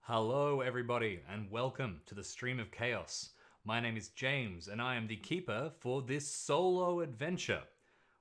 Hello everybody and welcome to the Stream of Chaos. My name is James and I am the keeper for this solo adventure.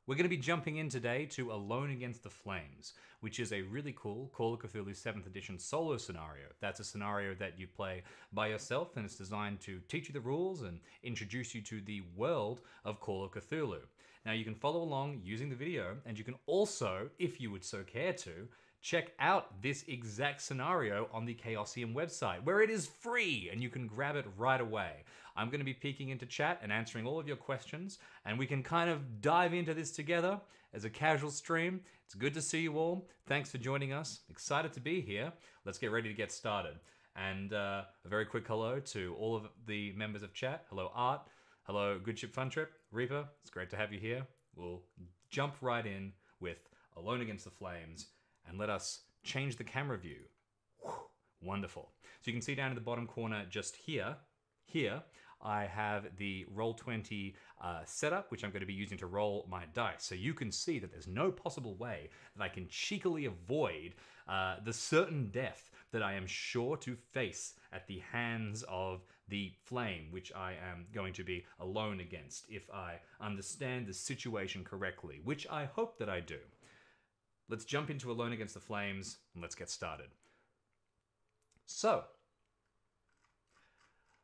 We're going to be jumping in today to Alone Against the Flames, which is a really cool Call of Cthulhu 7th edition solo scenario. That's a scenario that you play by yourself and it's designed to teach you the rules and introduce you to the world of Call of Cthulhu. Now you can follow along using the video and you can also, if you would so care to, check out this exact scenario on the Chaosium website, where it is free and you can grab it right away. I'm going to be peeking into chat and answering all of your questions, and we can kind of dive into this together as a casual stream. It's good to see you all. Thanks for joining us. Excited to be here. Let's get ready to get started. And a very quick hello to all of the members of chat. Hello, Art. Hello, Good Ship Fun Trip. Reaper, it's great to have you here. We'll jump right in with Alone Against the Flames, and let us change the camera view. Whew, wonderful. So you can see down in the bottom corner just here, I have the Roll20 setup, which I'm going to be using to roll my dice. So you can see that there's no possible way that I can cheekily avoid the certain death that I am sure to face at the hands of the flame, which I am going to be alone against if I understand the situation correctly, which I hope that I do. Let's jump into Alone Against the Flames and let's get started. So,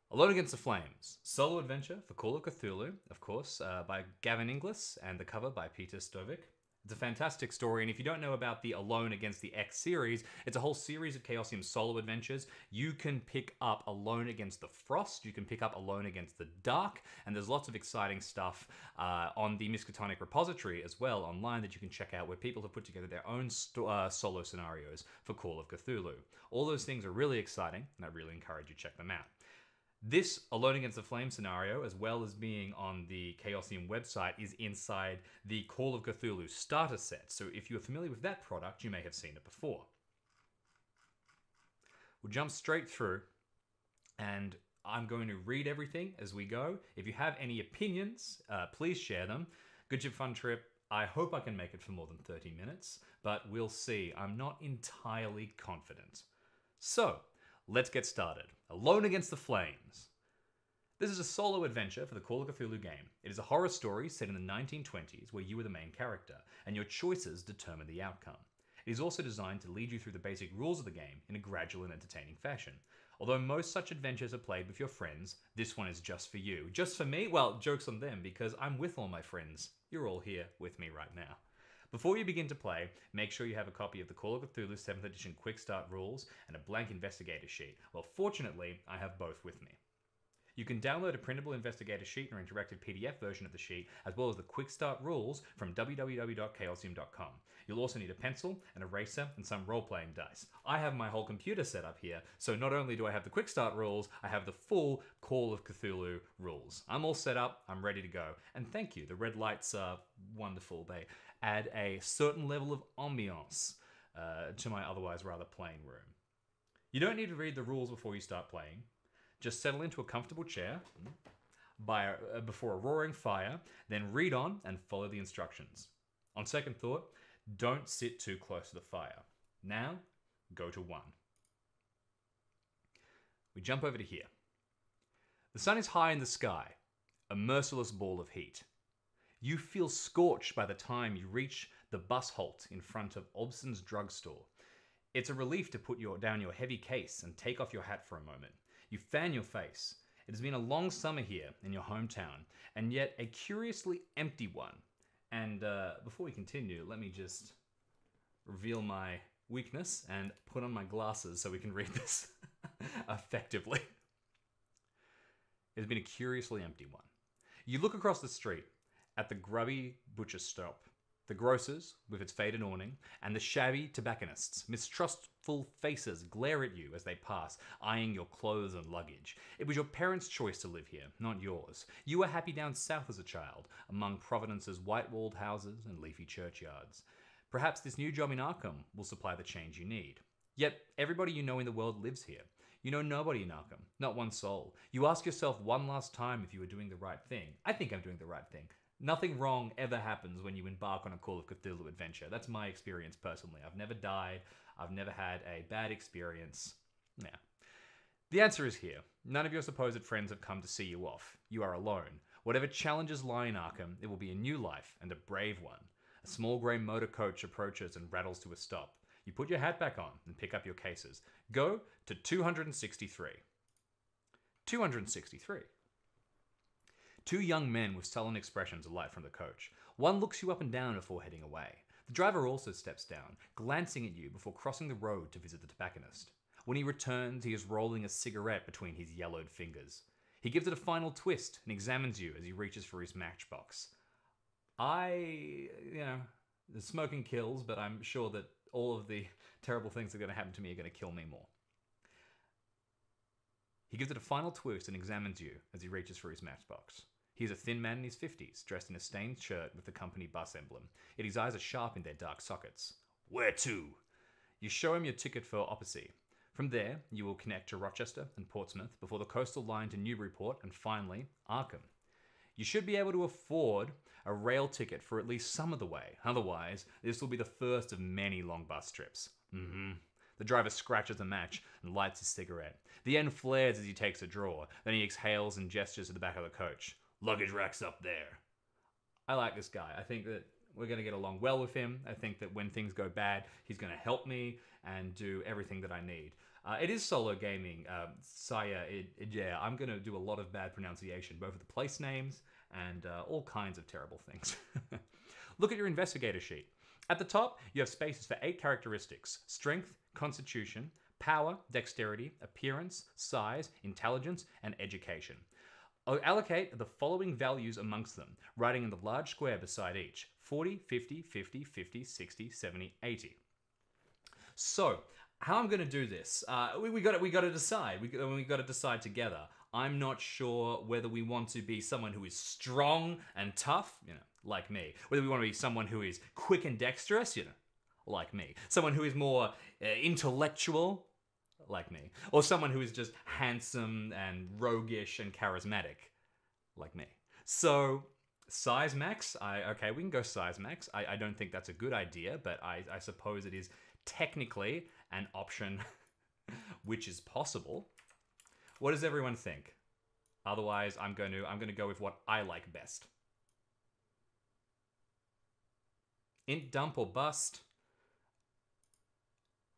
Alone Against the Flames, solo adventure for Call of Cthulhu, of course, by Gavin Inglis, and the cover by Peter Stovic. It's a fantastic story, and if you don't know about the Alone Against the X series, it's a whole series of Chaosium solo adventures. You can pick up Alone Against the Frost, you can pick up Alone Against the Dark, and there's lots of exciting stuff on the Miskatonic repository as well online that you can check out, where people have put together their own solo scenarios for Call of Cthulhu. All those things are really exciting, and I really encourage you to check them out. This Alone Against the Flame scenario, as well as being on the Chaosium website, is inside the Call of Cthulhu starter set. So if you're familiar with that product, you may have seen it before. We'll jump straight through, and I'm going to read everything as we go. If you have any opinions, please share them. Good Ship Fun Trip, I hope I can make it for more than 30 minutes, but we'll see. I'm not entirely confident. So, let's get started. Alone Against the Flames. This is a solo adventure for the Call of Cthulhu game. It is a horror story set in the 1920s where you are the main character, and your choices determine the outcome. It is also designed to lead you through the basic rules of the game in a gradual and entertaining fashion. Although most such adventures are played with your friends, this one is just for you. Just for me? Well, joke's on them, because I'm with all my friends. You're all here with me right now. Before you begin to play, make sure you have a copy of the Call of Cthulhu 7th edition Quick Start rules and a blank investigator sheet. Well, fortunately, I have both with me. You can download a printable investigator sheet or interactive PDF version of the sheet, as well as the Quick Start rules from www.chaosium.com. You'll also need a pencil, an eraser, and some role-playing dice. I have my whole computer set up here, so not only do I have the Quick Start rules, I have the full Call of Cthulhu rules. I'm all set up, I'm ready to go. And thank you, the red lights are wonderful. They add a certain level of ambiance to my otherwise rather plain room. You don't need to read the rules before you start playing. Just settle into a comfortable chair before a roaring fire, then read on and follow the instructions. On second thought, don't sit too close to the fire. Now, go to 1. We jump over to here. The sun is high in the sky, a merciless ball of heat. You feel scorched by the time you reach the bus halt in front of Obson's drugstore. It's a relief to put down your heavy case and take off your hat for a moment. You fan your face. It has been a long summer here in your hometown, and yet a curiously empty one. And before we continue, let me just reveal my weakness and put on my glasses so we can read this effectively. It has been a curiously empty one. You look across the street at the grubby butcher shop, the grocer's with its faded awning, and the shabby tobacconists. Mistrustful faces glare at you as they pass, eyeing your clothes and luggage. It was your parents' choice to live here, not yours. You were happy down south as a child, among Providence's white-walled houses and leafy churchyards. Perhaps this new job in Arkham will supply the change you need. Yet, everybody you know in the world lives here. You know nobody in Arkham, not one soul. You ask yourself one last time if you are doing the right thing. I think I'm doing the right thing. Nothing wrong ever happens when you embark on a Call of Cthulhu adventure. That's my experience personally. I've never died. I've never had a bad experience. Yeah, The answer is here. None of your supposed friends have come to see you off. You are alone. Whatever challenges lie in Arkham, it will be a new life, and a brave one. A small grey motor coach approaches and rattles to a stop. You put your hat back on and pick up your cases. Go to 263. 263. Two young men with sullen expressions alight from the coach. One looks you up and down before heading away. The driver also steps down, glancing at you before crossing the road to visit the tobacconist. When he returns, he is rolling a cigarette between his yellowed fingers. He gives it a final twist and examines you as he reaches for his matchbox. The smoking kills, but I'm sure that all of the terrible things that are going to happen to me are going to kill me more. He gives it a final twist and examines you as he reaches for his matchbox. He is a thin man in his 50s, dressed in a stained shirt with the company bus emblem, yet his eyes are sharp in their dark sockets. Where to? You show him your ticket for Opposy. From there, you will connect to Rochester and Portsmouth before the coastal line to Newburyport and finally, Arkham. You should be able to afford a rail ticket for at least some of the way. Otherwise, this will be the first of many long bus trips. The driver scratches the match and lights his cigarette. The end flares as he takes a draw. Then he exhales and gestures to the back of the coach. Luggage rack's up there. I like this guy. I think that we're going to get along well with him. I think that when things go bad, he's going to help me and do everything that I need. It is solo gaming, Saya. I'm going to do a lot of bad pronunciation, both of the place names and all kinds of terrible things. Look at your investigator sheet. At the top, you have spaces for 8 characteristics: strength, constitution, power, dexterity, appearance, size, intelligence, and education. Allocate the following values amongst them, writing in the large square beside each: 40, 50, 50, 50, 60, 70, 80. So, how I'm going to do this, we got to decide. We got to decide together. I'm not sure whether we want to be someone who is strong and tough, like me. Whether we want to be someone who is quick and dexterous, like me. Someone who is more intellectual, like me. Or someone who is just handsome and roguish and charismatic, like me. So, size max, okay, we can go size max. I don't think that's a good idea, but I suppose it is technically an option which is possible. What does everyone think? Otherwise, I'm going to go with what I like best. Int dump or bust.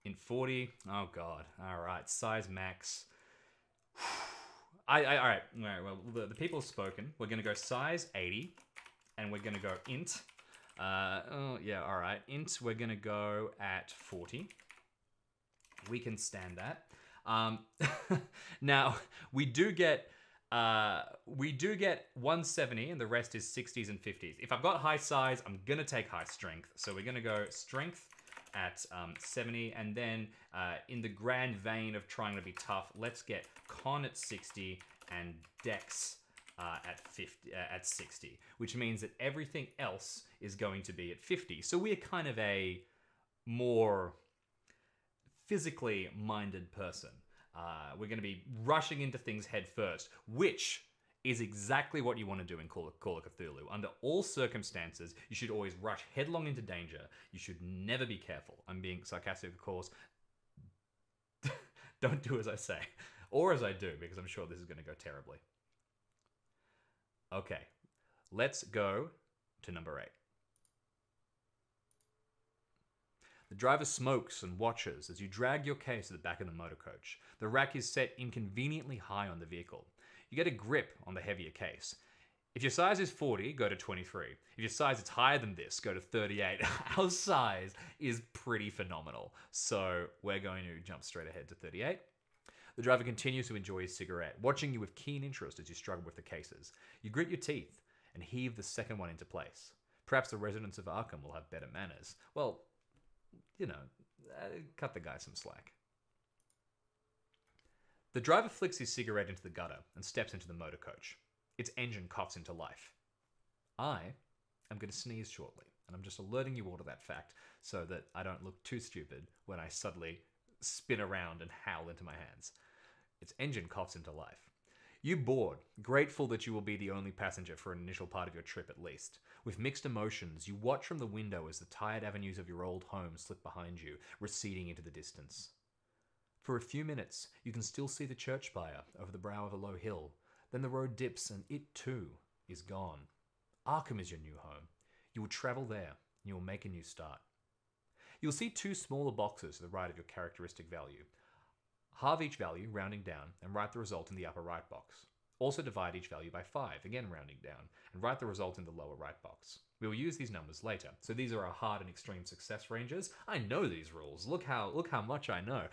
Int 40. Oh god. All right. Size max. All right. Well, the people have spoken. We're going to go size 80, and we're going to go int. All right. Int. We're going to go at 40. We can stand that. Now we do get 170, and the rest is 60s and 50s. If I've got high size, I'm gonna take high strength. So we're gonna go strength at 70, and then in the grand vein of trying to be tough, let's get con at 60 and dex at 60, which means that everything else is going to be at 50. So we're kind of a more physically minded person. We're going to be rushing into things head first, which is exactly what you want to do in Call of Cthulhu. Under all circumstances, you should always rush headlong into danger. You should never be careful. I'm being sarcastic, of course. Don't do as I say, or as I do, because I'm sure this is going to go terribly. Okay, let's go to number 8. The driver smokes and watches as you drag your case to the back of the motor coach. The rack is set inconveniently high on the vehicle. You get a grip on the heavier case. If your size is 40, go to 23. If your size is higher than this, go to 38. Our size is pretty phenomenal, so we're going to jump straight ahead to 38. The driver continues to enjoy his cigarette, watching you with keen interest as you struggle with the cases. You grit your teeth and heave the second one into place. Perhaps the residents of Arkham will have better manners. Well, cut the guy some slack. The driver flicks his cigarette into the gutter and steps into the motor coach. Its engine coughs into life. I am going to sneeze shortly, and I'm just alerting you all to that fact so that I don't look too stupid when I suddenly spin around and howl into my hands. Its engine coughs into life. You board, grateful that you will be the only passenger for an initial part of your trip at least. With mixed emotions, you watch from the window as the tired avenues of your old home slip behind you, receding into the distance. For a few minutes, you can still see the church spire over the brow of a low hill. Then the road dips and it too is gone. Arkham is your new home. You will travel there and you will make a new start. You'll see two smaller boxes to the right of your characteristic value. Halve each value, rounding down, and write the result in the upper right box. Also divide each value by 5, again rounding down, and write the result in the lower right box. We will use these numbers later, so these are our hard and extreme success ranges. I know these rules. Look how much I know.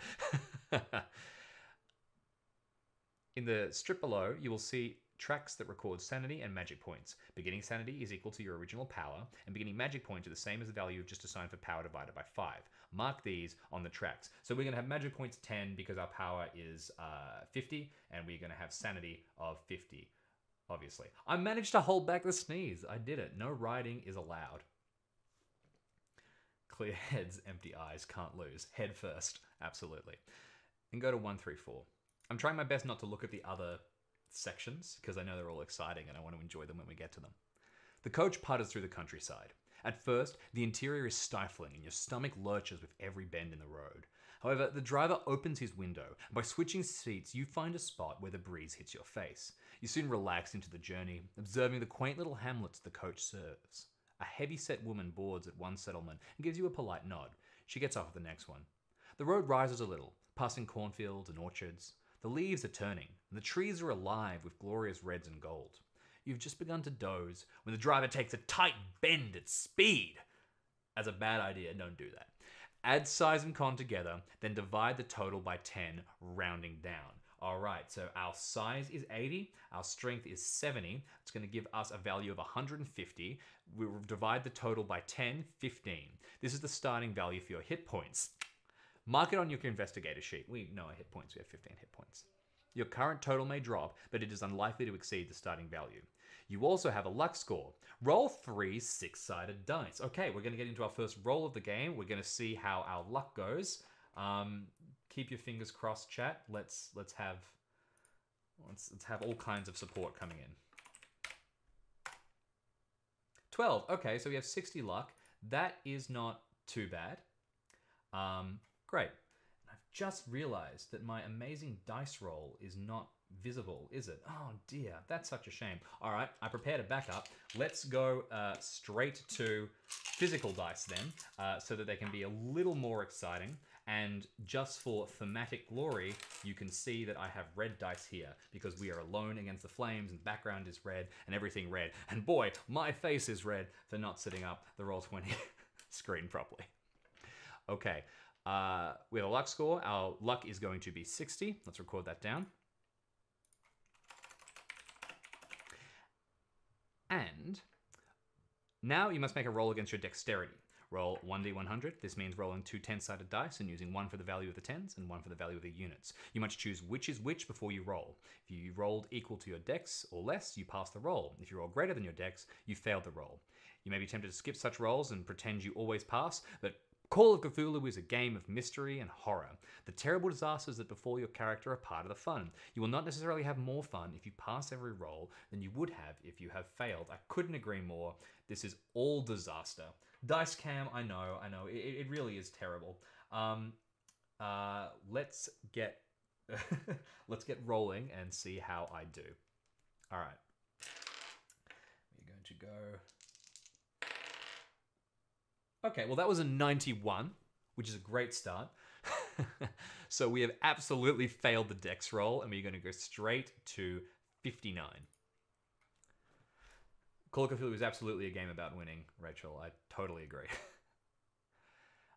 In the strip below, you will see tracks that record sanity and magic points. Beginning sanity is equal to your original power, and beginning magic points are the same as the value you've just assigned for power divided by 5. Mark these on the tracks. So we're going to have magic points 10 because our power is 50, and we're going to have sanity of 50, obviously. I managed to hold back the sneeze. I did it. No riding is allowed. Clear heads, empty eyes, can't lose. Head first, absolutely. And go to 1, 3, 4. I'm trying my best not to look at the other sections because I know they're all exciting and I want to enjoy them when we get to them. The coach putters through the countryside. At first, the interior is stifling and your stomach lurches with every bend in the road. However, the driver opens his window, and by switching seats, you find a spot where the breeze hits your face. You soon relax into the journey, observing the quaint little hamlets the coach serves. A heavy-set woman boards at one settlement and gives you a polite nod. She gets off at the next one. The road rises a little, passing cornfields and orchards. The leaves are turning, and the trees are alive with glorious reds and gold. You've just begun to doze when the driver takes a tight bend at speed. That's a bad idea, don't do that. Add size and con together, then divide the total by 10, rounding down. Alright, so our size is 80, our strength is 70. It's going to give us a value of 150. We will divide the total by 10, 15. This is the starting value for your hit points. Mark it on your investigator sheet. We know our hit points, we have 15 hit points. Your current total may drop, but it is unlikely to exceed the starting value. You also have a luck score. Roll 3 6-sided dice. Okay, we're going to get into our first roll of the game. We're going to see how our luck goes. Keep your fingers crossed, chat. Let's have all kinds of support coming in. 12. Okay, so we have 60 luck. That is not too bad. Great. I've just realized that my amazing dice roll is not visible, is it? Oh dear, that's such a shame. All right, I prepared a backup. Let's go straight to physical dice then, so that they can be a little more exciting. And just for thematic glory, you can see that I have red dice here because we are alone against the flames and the background is red and everything red. And boy, my face is red for not setting up the Roll20 screen properly. Okay, we have a luck score. Our luck is going to be 60. Let's record that down. And now you must make a roll against your dexterity. Roll 1d100. This means rolling 2 10-sided dice and using 1 for the value of the tens and 1 for the value of the units. You must choose which is which before you roll. If you rolled equal to your dex or less, you pass the roll. If you roll greater than your dex, you failed the roll. You may be tempted to skip such rolls and pretend you always pass, but Call of Cthulhu is a game of mystery and horror. The terrible disasters that befall your character are part of the fun. You will not necessarily have more fun if you pass every roll than you would have if you have failed. I couldn't agree more. This is all disaster. Dice cam, I know, it really is terrible. Let's get let's get rolling and see how I do. All right, we're going to go. Okay, well that was a 91, which is a great start. So we have absolutely failed the dex roll, and we're going to go straight to 59. Call of Cthulhu is absolutely a game about winning, Rachel. I totally agree.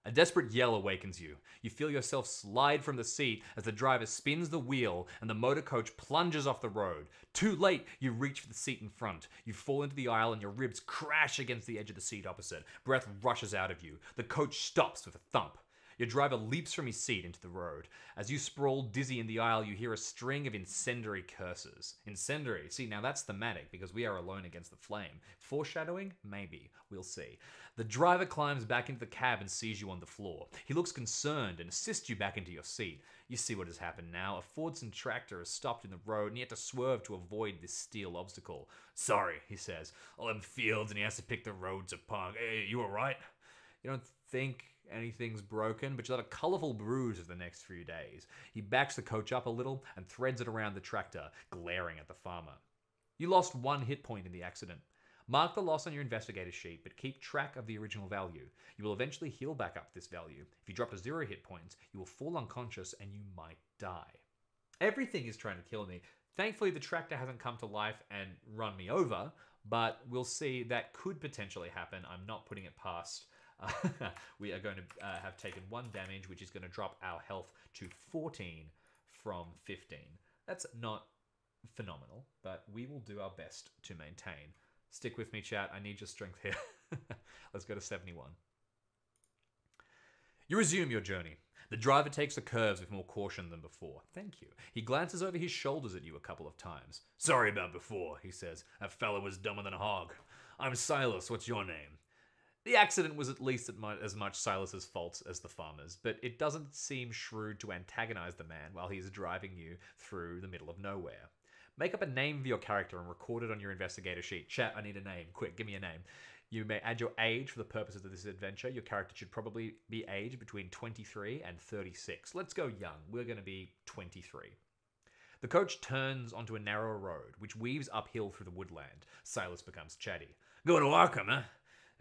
A desperate yell awakens you. You feel yourself slide from the seat as the driver spins the wheel and the motor coach plunges off the road. Too late, you reach for the seat in front. You fall into the aisle and your ribs crash against the edge of the seat opposite. Breath rushes out of you. The coach stops with a thump. Your driver leaps from his seat into the road. As you sprawl dizzy in the aisle, you hear a string of incendiary curses. Incendiary. See, now that's thematic because we are alone against the flame. Foreshadowing? Maybe. We'll see. The driver climbs back into the cab and sees you on the floor. He looks concerned and assists you back into your seat. You see what has happened now. A Fordson tractor has stopped in the road and you have to swerve to avoid this steel obstacle. Sorry, he says. All them fields and he has to pick the roads apart. Hey, you alright? You don't think anything's broken, but you'll have a colourful bruise for the next few days. He backs the coach up a little and threads it around the tractor, glaring at the farmer. You lost 1 hit point in the accident. Mark the loss on your investigator sheet, but keep track of the original value. You will eventually heal back up this value. If you drop to 0 hit points, you will fall unconscious and you might die. Everything is trying to kill me. Thankfully, the tractor hasn't come to life and run me over, but we'll see. That could potentially happen. I'm not putting it past. We are going to have taken 1 damage, which is going to drop our health to 14 from 15. That's not phenomenal, but we will do our best to maintain. Stick with me, chat. I need your strength here. Let's go to 71. You resume your journey. The driver takes the curves with more caution than before. Thank you. He glances over his shoulders at you a couple of times. Sorry about before, he says. That fella was dumber than a hog. I'm Silas. What's your name? The accident was at least as much Silas's fault as the farmer's, but it doesn't seem shrewd to antagonize the man while he is driving you through the middle of nowhere. Make up a name for your character and record it on your investigator sheet. Chat, I need a name. Quick, give me a name. You may add your age for the purposes of this adventure. Your character should probably be aged between 23 and 36. Let's go young. We're going to be 23. The coach turns onto a narrow road, which weaves uphill through the woodland. Silas becomes chatty. Going to Arkham, huh?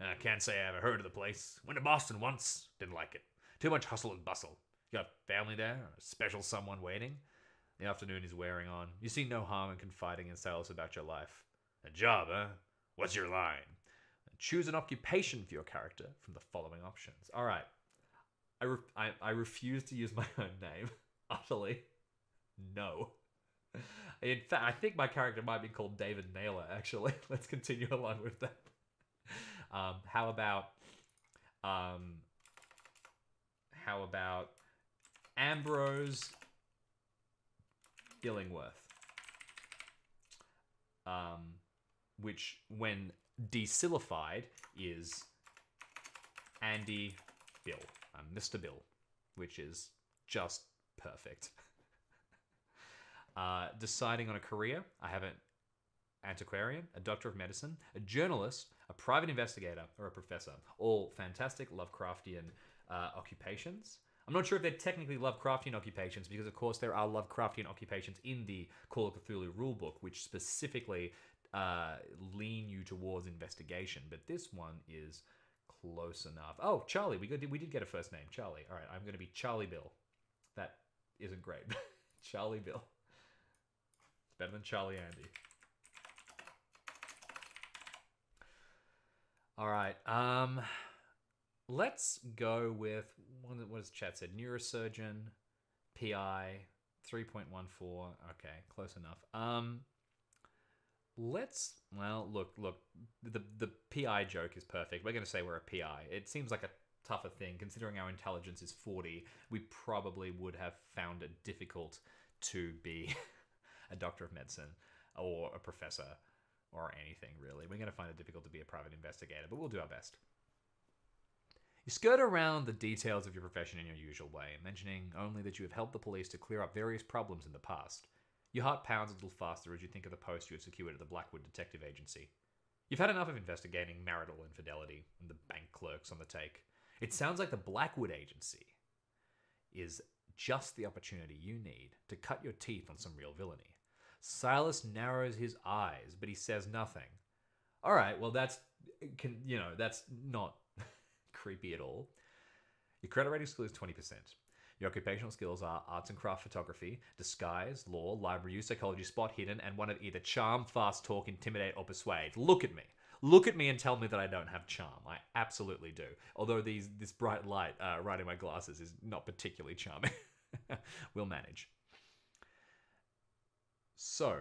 I can't say I ever heard of the place. Went to Boston once. Didn't like it. Too much hustle and bustle. You got family there? A special someone waiting? The afternoon is wearing on. You see no harm in confiding in Silas about your life. A job, huh? What's your line? Choose an occupation for your character from the following options. All right. I refuse to use my own name. Utterly. No. In fact, I think my character might be called David Naylor, actually. Let's continue along with that. How about Ambrose Illingworth? Which, when decilified, is Andy Bill. Mr. Bill, which is just perfect. Deciding on a career, I have an antiquarian, a doctor of medicine, a journalist, a private investigator, or a professor. All fantastic Lovecraftian occupations. I'm not sure if they're technically Lovecraftian occupations because, of course, there are Lovecraftian occupations in the Call of Cthulhu rulebook, which specifically lean you towards investigation. But this one is close enough. Oh, Charlie. We did get a first name. Charlie. All right, I'm going to be Charlie Bill. That isn't great. Charlie Bill. It's better than Charlie Andy. All right. Let's go with what has chat said? Neurosurgeon, PI, 3.14. Okay, close enough. Look. The PI joke is perfect. We're going to say we're a PI. It seems like a tougher thing considering our intelligence is 40. We probably would have found it difficult to be a doctor of medicine or a professor or anything, really. We're going to find it difficult to be a private investigator, but we'll do our best. You skirt around the details of your profession in your usual way, mentioning only that you have helped the police to clear up various problems in the past. Your heart pounds a little faster as you think of the post you had secured at the Blackwood Detective Agency. You've had enough of investigating marital infidelity and the bank clerks on the take. It sounds like the Blackwood Agency is just the opportunity you need to cut your teeth on some real villainy. Silas narrows his eyes, but he says nothing. All right, well, that's not creepy at all. Your credit rating skill is 20%. Your occupational skills are arts and craft photography, disguise, law, library use, psychology, spot hidden, and one of either charm, fast talk, intimidate, or persuade. Look at me. Look at me and tell me that I don't have charm. I absolutely do. Although this bright light right in my glasses is not particularly charming. We'll manage. So,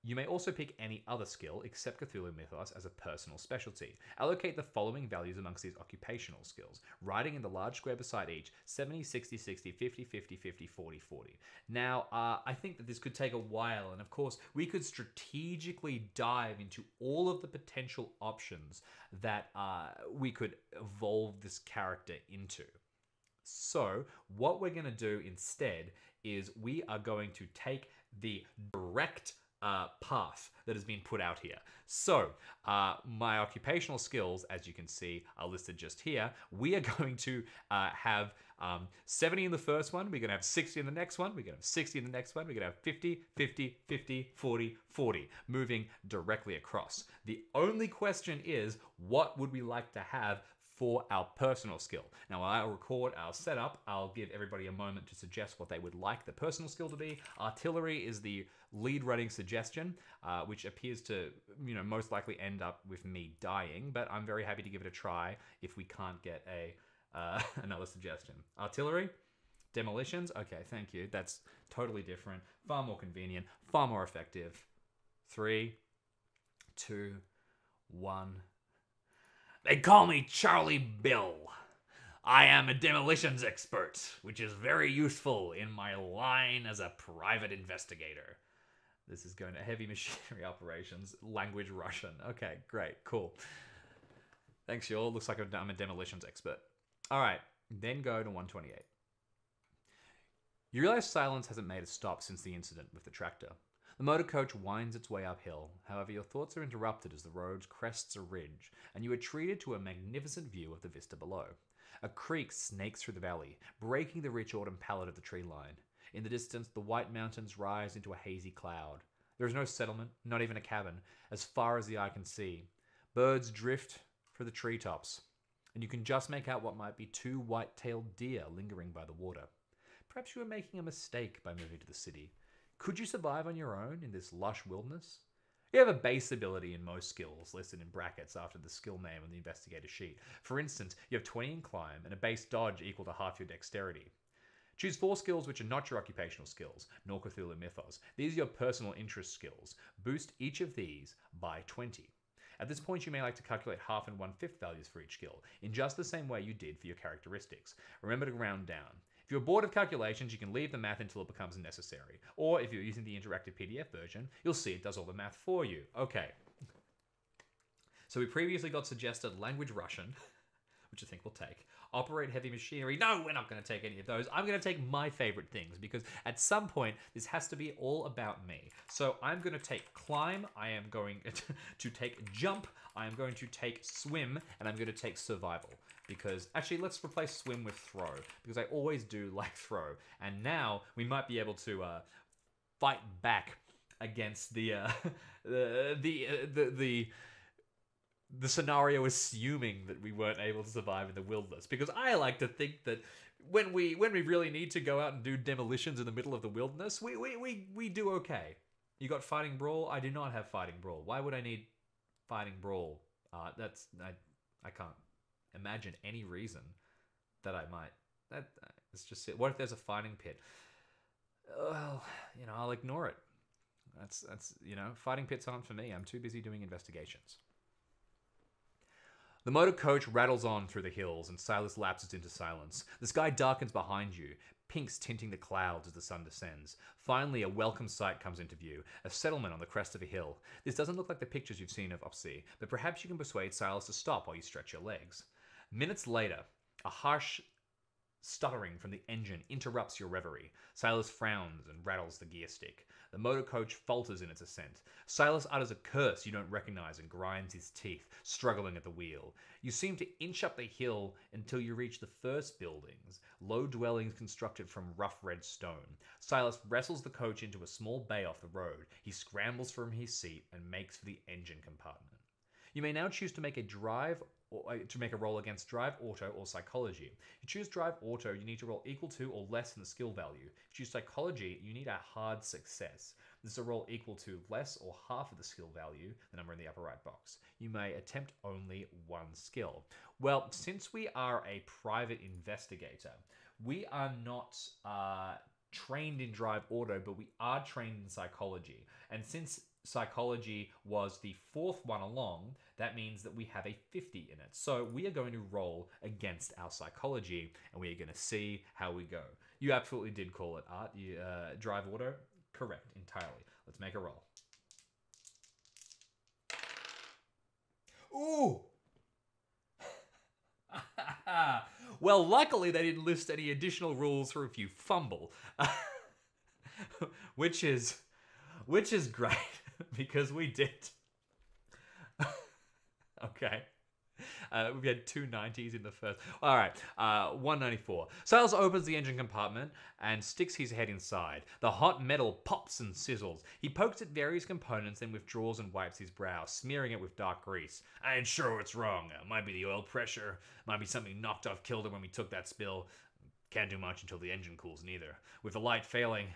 you may also pick any other skill except Cthulhu Mythos as a personal specialty. Allocate the following values amongst these occupational skills. Writing in the large square beside each, 70, 60, 60, 50, 50, 50, 40, 40. Now, I think that this could take a while, and of course, we could strategically dive into all of the potential options that we could evolve this character into. So, what we're going to do instead is we are going to take the direct path that has been put out here. So, my occupational skills, as you can see, are listed just here. We are going to have 70 in the first one. We're going to have 60 in the next one. We're going to have 60 in the next one. We're going to have 50, 50, 50, 40, 40, moving directly across. The only question is, what would we like to have for our personal skill? Now, while I record our setup, I'll give everybody a moment to suggest what they would like the personal skill to be. Artillery is the lead running suggestion, which appears to, most likely end up with me dying, but I'm very happy to give it a try if we can't get another suggestion. Artillery, demolitions, okay, thank you. That's totally different, far more convenient, far more effective. 3, 2, 1. They call me Charlie Bill. I am a demolitions expert, which is very useful in my line as a private investigator. This is going to heavy machinery operations, language Russian. Okay, great, cool. Thanks, y'all. Looks like I'm a demolitions expert. All right, then go to 128. You realize silence hasn't made a stop since the incident with the tractor. The motor coach winds its way uphill. However, your thoughts are interrupted as the road crests a ridge, and you are treated to a magnificent view of the vista below. A creek snakes through the valley, breaking the rich autumn palette of the tree line. In the distance, the white mountains rise into a hazy cloud. There is no settlement, not even a cabin, as far as the eye can see. Birds drift through the treetops, and you can just make out what might be 2 white-tailed deer lingering by the water. Perhaps you are making a mistake by moving to the city. Could you survive on your own in this lush wilderness? You have a base ability in most skills, listed in brackets after the skill name on the investigator sheet. For instance, you have 20 in climb and a base dodge equal to half your dexterity. Choose 4 skills which are not your occupational skills, nor Cthulhu Mythos. These are your personal interest skills. Boost each of these by 20. At this point, you may like to calculate half and 1/5 values for each skill, in just the same way you did for your characteristics. Remember to round down. If you're bored of calculations, you can leave the math until it becomes necessary. Or if you're using the interactive PDF version, you'll see it does all the math for you. Okay. So we previously got suggested language Russian, which I think we'll take. Operate heavy machinery. No, we're not going to take any of those. I'm going to take my favorite things because at some point, this has to be all about me. So I'm going to take climb. I am going to take jump. I am going to take swim. And I'm going to take survival. Because, actually, let's replace swim with throw. Because I always do like throw. And now, we might be able to fight back against the scenario assuming that we weren't able to survive in the wilderness. Because I like to think that when we really need to go out and do demolitions in the middle of the wilderness, we do okay. You got fighting brawl? I do not have fighting brawl. Why would I need fighting brawl? I can't imagine any reason that I might. It's just it. What if there's a fighting pit? Well, I'll ignore it. That's fighting pits aren't for me. I'm too busy doing investigations. The motor coach rattles on through the hills and Silas lapses into silence. The sky darkens behind you, pinks tinting the clouds as the sun descends. Finally, a welcome sight comes into view, a settlement on the crest of a hill. This doesn't look like the pictures you've seen of Opsy, but perhaps you can persuade Silas to stop while you stretch your legs. Minutes later, a harsh stuttering from the engine interrupts your reverie. Silas frowns and rattles the gear stick. The motor coach falters in its ascent. Silas utters a curse you don't recognize and grinds his teeth, struggling at the wheel. You seem to inch up the hill until you reach the first buildings, low dwellings constructed from rough red stone. Silas wrestles the coach into a small bay off the road. He scrambles from his seat and makes for the engine compartment. You may now choose to make a roll against drive, auto, or psychology. If you choose drive auto, you need to roll equal to or less than the skill value. If you choose psychology, you need a hard success. This is a roll equal to less or half of the skill value, the number in the upper right box. You may attempt only 1 skill. Well, since we are a private investigator, we are not trained in drive auto, but we are trained in psychology. And since psychology was the 4th one along, that means that we have a 50 in it. So we are going to roll against our psychology, and we are going to see how we go. You absolutely did call it, Art. You drive auto? Correct, entirely. Let's make a roll. Ooh! Well, luckily they didn't list any additional rules for if you fumble. Which is which is great because we did. Okay. We've had 290s in the first. All right, 194. Silas opens the engine compartment and sticks his head inside. The hot metal pops and sizzles. He pokes at various components, then withdraws and wipes his brow, smearing it with dark grease. I ain't sure what's wrong. Might be the oil pressure. Might be something knocked off kilter when we took that spill. Can't do much until the engine cools neither. With the light failing,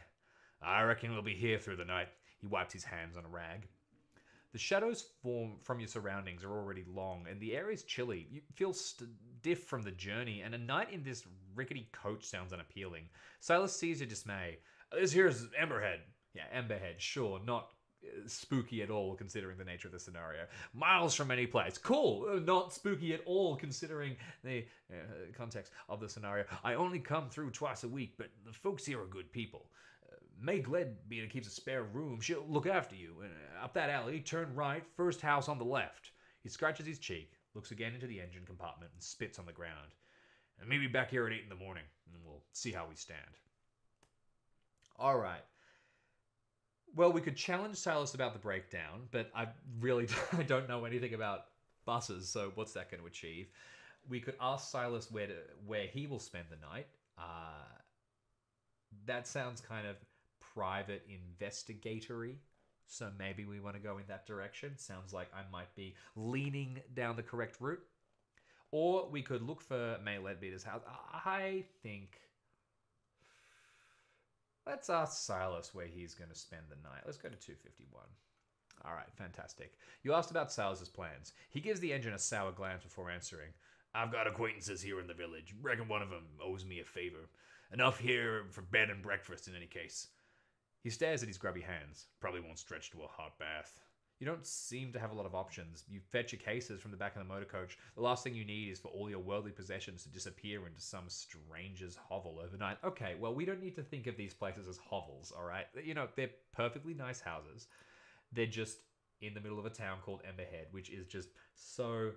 I reckon we'll be here through the night. He wiped his hands on a rag. The shadows from your surroundings are already long, and the air is chilly. You feel stiff from the journey, and a night in this rickety coach sounds unappealing. Silas sees your dismay. This here's Emberhead. Yeah, Emberhead, sure, not spooky at all considering the nature of the scenario. Miles from any place. Cool, not spooky at all considering the context of the scenario. I only come through twice a week, but the folks here are good people. Maid Leadbeater keeps a spare room. She'll look after you. Up that alley, turn right, first house on the left. He scratches his cheek, looks again into the engine compartment, and spits on the ground. And meet me back here at 8 in the morning, and we'll see how we stand. All right. Well, we could challenge Silas about the breakdown, but I really don't know anything about buses, so what's that going to achieve? We could ask Silas where he will spend the night. That sounds kind of private investigatory, so maybe we want to go in that direction. Sounds like I might be leaning down the correct route. Or we could look for May Leadbeater's house. I think let's ask Silas where he's going to spend the night. Let's go to 251. All right, fantastic. You asked about Silas's plans. He gives the engine a sour glance before answering. I've got acquaintances here in the village. Reckon one of them owes me a favor. Enough here for bed and breakfast in any case. He stares at his grubby hands. Probably won't stretch to a hot bath. You don't seem to have a lot of options. You fetch your cases from the back of the motor coach. The last thing you need is for all your worldly possessions to disappear into some stranger's hovel overnight. Okay, well, we don't need to think of these places as hovels, all right? You know, they're perfectly nice houses. They're just in the middle of a town called Emberhead, which is just so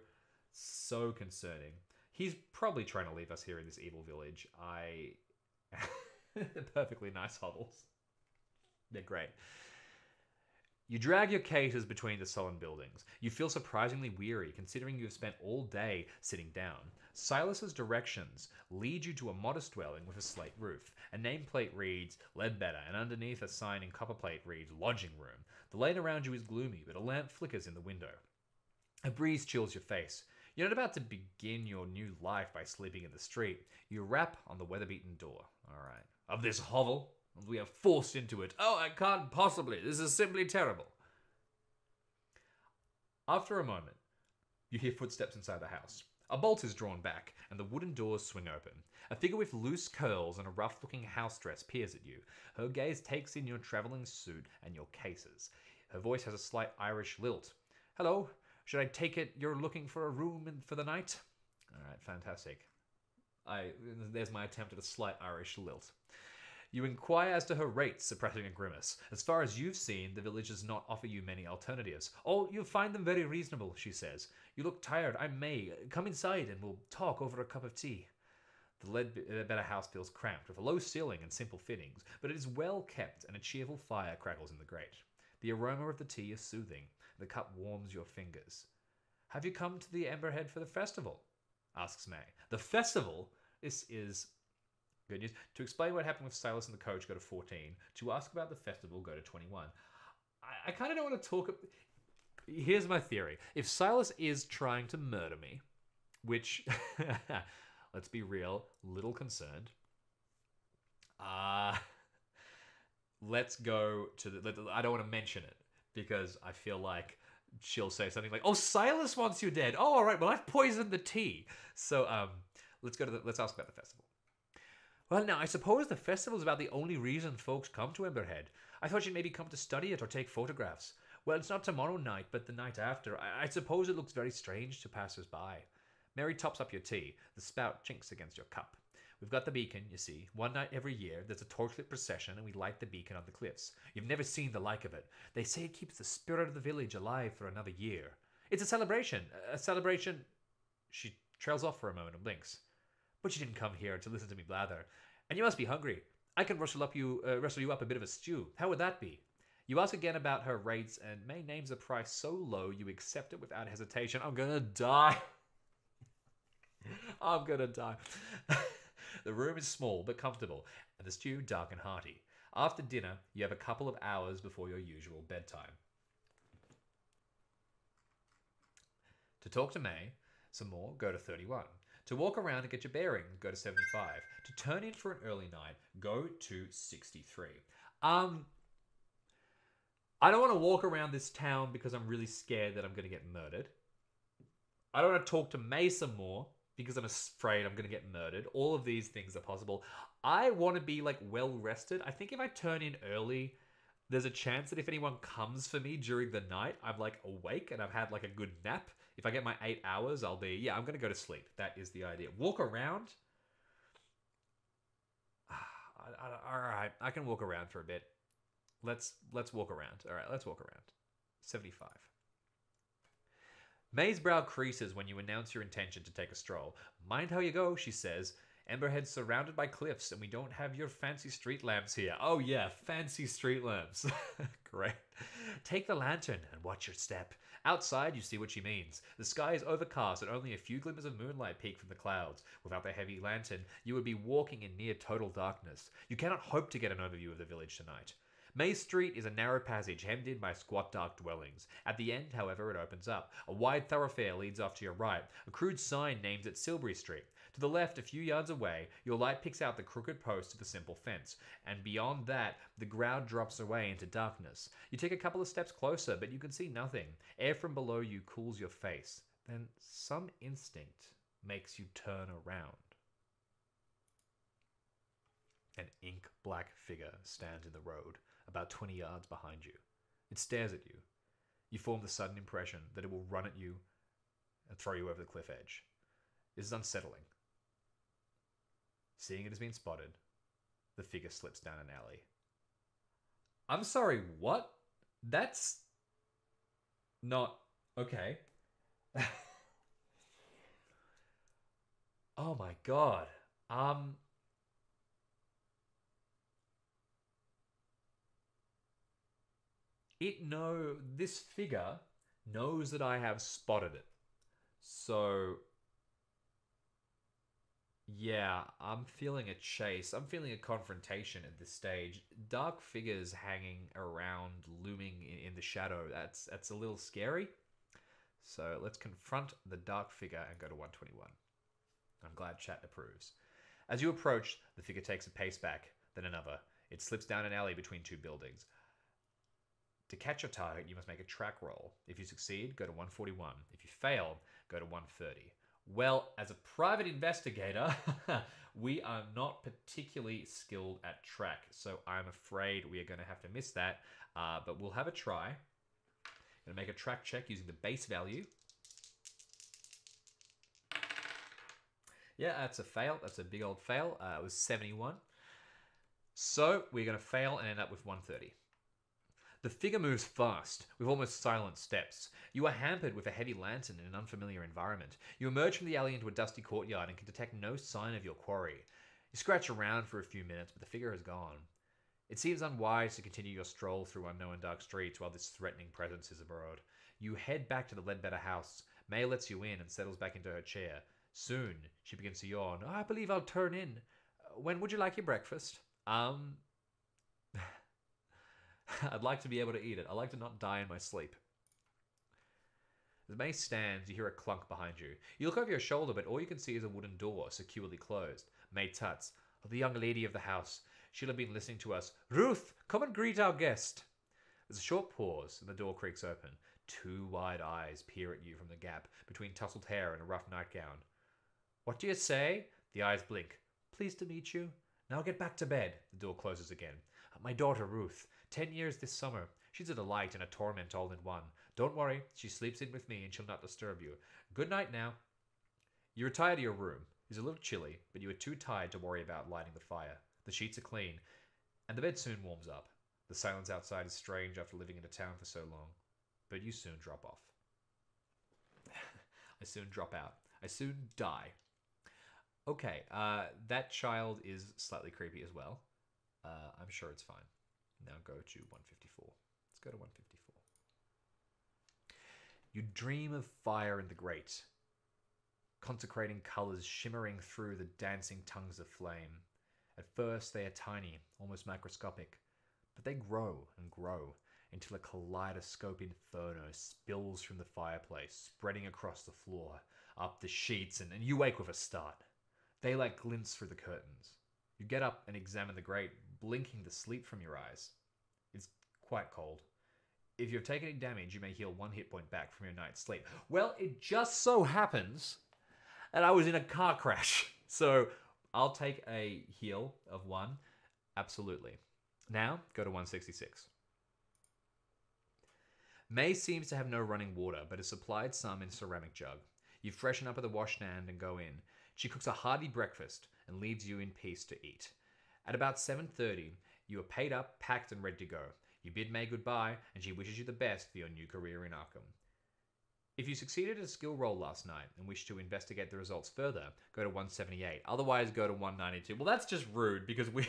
concerning. He's probably trying to leave us here in this evil village. Perfectly nice hovels. They're great. You drag your cases between the sullen buildings. You feel surprisingly weary, considering you have spent all day sitting down. Silas's directions lead you to a modest dwelling with a slate roof. A nameplate reads Leadbeater, and underneath a sign in copperplate reads Lodging Room. The lane around you is gloomy, but a lamp flickers in the window. A breeze chills your face. You're not about to begin your new life by sleeping in the street. You rap on the weather-beaten door. All right. Of this hovel, we are forced into it. Oh, I can't possibly. This is simply terrible. After a moment, you hear footsteps inside the house. A bolt is drawn back, and the wooden doors swing open. A figure with loose curls and a rough-looking house dress peers at you. Her gaze takes in your traveling suit and your cases. Her voice has a slight Irish lilt. Hello, should I take it you're looking for a room for the night? All right, fantastic. There's my attempt at a slight Irish lilt. You inquire as to her rates, suppressing a grimace. As far as you've seen, the village does not offer you many alternatives. Oh, you'll find them very reasonable, she says. You look tired. I may. Come inside and we'll talk over a cup of tea. The Leadbeater house feels cramped, with a low ceiling and simple fittings, but it is well kept, and a cheerful fire crackles in the grate. The aroma of the tea is soothing. The cup warms your fingers. Have you come to the Emberhead for the festival? Asks May. The festival? This is good news. To explain what happened with Silas and the coach, go to 14. To ask about the festival, go to 21. I kind of don't want to talk... Here's my theory. If Silas is trying to murder me, which, let's be real, little concerned, let's go to the... I don't want to mention it, because I feel like she'll say something like, oh, Silas wants you dead. Oh, all right, well, I've poisoned the tea. So let's ask about the festival. Well, now, I suppose the festival is about the only reason folks come to Emberhead. I thought you'd maybe come to study it or take photographs. Well, it's not tomorrow night, but the night after. I suppose it looks very strange to passers-by. Mary tops up your tea. The spout chinks against your cup. We've got the beacon, you see. One night every year, there's a torchlit procession, and we light the beacon on the cliffs. You've never seen the like of it. They say it keeps the spirit of the village alive for another year. It's a celebration. A celebration... She trails off for a moment and blinks. But you didn't come here to listen to me blather. And you must be hungry. I can rustle you up a bit of a stew. How would that be? You ask again about her rates, and May names a price so low you accept it without hesitation. I'm gonna die. I'm gonna die. The room is small but comfortable, and the stew dark and hearty. After dinner, you have a couple of hours before your usual bedtime. To talk to May some more, go to 31. To walk around and get your bearings, go to 75. To turn in for an early night, go to 63. I don't want to walk around this town because I'm really scared that I'm going to get murdered. I don't want to talk to May some more because I'm afraid I'm going to get murdered. All of these things are possible. I want to be like well rested. I think if I turn in early, there's a chance that if anyone comes for me during the night, I'm like awake and I've had like a good nap. If I get my 8 hours, I'll be, yeah, I'm going to go to sleep. That is the idea. Walk around. All right, I can walk around for a bit. Let's walk around. All right, let's walk around. 75. May's brow creases when you announce your intention to take a stroll. Mind how you go, she says. Emberhead's surrounded by cliffs, and we don't have your fancy street lamps here. Oh yeah, fancy street lamps. Great. Take the lantern and watch your step. Outside, you see what she means. The sky is overcast and only a few glimmers of moonlight peek from the clouds. Without the heavy lantern, you would be walking in near total darkness. You cannot hope to get an overview of the village tonight. May Street is a narrow passage hemmed in by squat dark dwellings. At the end, however, it opens up. A wide thoroughfare leads off to your right. A crude sign names it Silbury Street. To the left, a few yards away, your light picks out the crooked post of the simple fence, and beyond that, the ground drops away into darkness. You take a couple of steps closer, but you can see nothing. Air from below you cools your face. Then some instinct makes you turn around. An ink-black figure stands in the road, about 20 yards behind you. It stares at you. You form the sudden impression that it will run at you and throw you over the cliff edge. This is unsettling. Seeing it has been spotted, the figure slips down an alley. I'm sorry, what? That's not okay. Oh my god. This figure knows that I have spotted it. So yeah, I'm feeling a chase. I'm feeling a confrontation at this stage. Dark figures hanging around, looming in the shadow. That's a little scary. So let's confront the dark figure and go to 121. I'm glad chat approves. As you approach, the figure takes a pace back, then another. It slips down an alley between two buildings. To catch your target, you must make a track roll. If you succeed, go to 141. If you fail, go to 130. Well, as a private investigator, we are not particularly skilled at track, so I'm afraid we are going to have to miss that, but we'll have a try. I'm going to make a track check using the base value. Yeah, that's a fail. That's a big old fail. It was 71. So we're going to fail and end up with 130. The figure moves fast, with almost silent steps. You are hampered with a heavy lantern in an unfamiliar environment. You emerge from the alley into a dusty courtyard and can detect no sign of your quarry. You scratch around for a few minutes, but the figure has gone. It seems unwise to continue your stroll through unknown dark streets while this threatening presence is abroad. You head back to the Ledbetter house. May lets you in and settles back into her chair. Soon, she begins to yawn. I believe I'll turn in. When would you like your breakfast? I'd like to be able to eat it. I'd like to not die in my sleep. As May stands, you hear a clunk behind you. You look over your shoulder, but all you can see is a wooden door, securely closed. May tuts. Oh, the young lady of the house. She'll have been listening to us. Ruth, come and greet our guest. There's a short pause, and the door creaks open. Two wide eyes peer at you from the gap between tousled hair and a rough nightgown. What do you say? The eyes blink. Pleased to meet you. Now get back to bed. The door closes again. My daughter, Ruth. 10 years this summer. She's a delight and a torment all in one. Don't worry, she sleeps in with me and she'll not disturb you. Good night now. You retire to your room. It's a little chilly, but you are too tired to worry about lighting the fire. The sheets are clean, and the bed soon warms up. The silence outside is strange after living in a town for so long, but you soon drop off. I soon drop out. I soon die. Okay, that child is slightly creepy as well. I'm sure it's fine. Now go to 154. go to 154. You dream of fire in the grate, consecrating colors shimmering through the dancing tongues of flame. At first, they are tiny, almost microscopic, but they grow and grow until a kaleidoscope inferno spills from the fireplace, spreading across the floor, up the sheets, and you wake with a start. Daylight glints through the curtains. You get up and examine the grate, blinking the sleep from your eyes. It's quite cold. If you've taken any damage, you may heal 1 hit point back from your night's sleep. Well, it just so happens that I was in a car crash. So I'll take a heal of 1. Absolutely. Now, go to 166. May seems to have no running water, but has supplied some in a ceramic jug. You freshen up at the washstand and go in. She cooks a hearty breakfast and leaves you in peace to eat. At about 7:30, you are paid up, packed, and ready to go. You bid May goodbye, and she wishes you the best for your new career in Arkham. If you succeeded at a skill roll last night and wish to investigate the results further, go to 178. Otherwise, go to 192. Well, that's just rude because we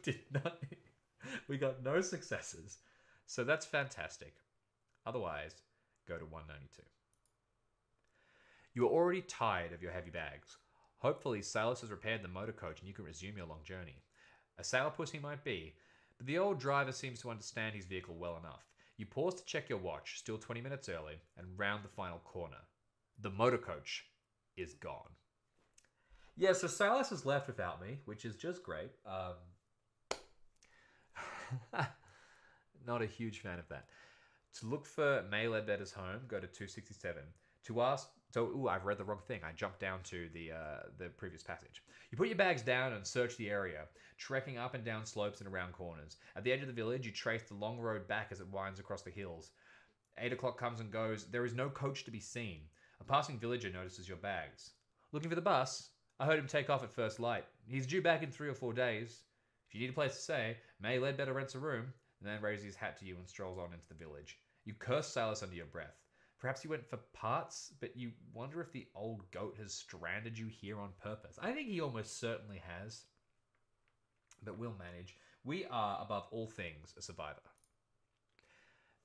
did not... We got no successes. So that's fantastic. Otherwise, go to 192. You are already tired of your heavy bags. Hopefully, Silas has repaired the motor coach and you can resume your long journey. A sourpuss he might be, but the old driver seems to understand his vehicle well enough. You pause to check your watch, still 20 minutes early, and round the final corner. The motor coach is gone. Yeah, so Silas is left without me, which is just great. Not a huge fan of that. To look for May Ledbetter's home, go to 267. To ask... I've read the wrong thing. I jumped down to the previous passage. You put your bags down and search the area, trekking up and down slopes and around corners. At the edge of the village, you trace the long road back as it winds across the hills. 8 o'clock comes and goes. There is no coach to be seen. A passing villager notices your bags. Looking for the bus? I heard him take off at first light. He's due back in 3 or 4 days. If you need a place to stay, May Ledbetter rents a room, and then raises his hat to you and strolls on into the village. You curse Silas under your breath. Perhaps you went for parts, but you wonder if the old goat has stranded you here on purpose. I think he almost certainly has. But we'll manage. We are, above all things, a survivor.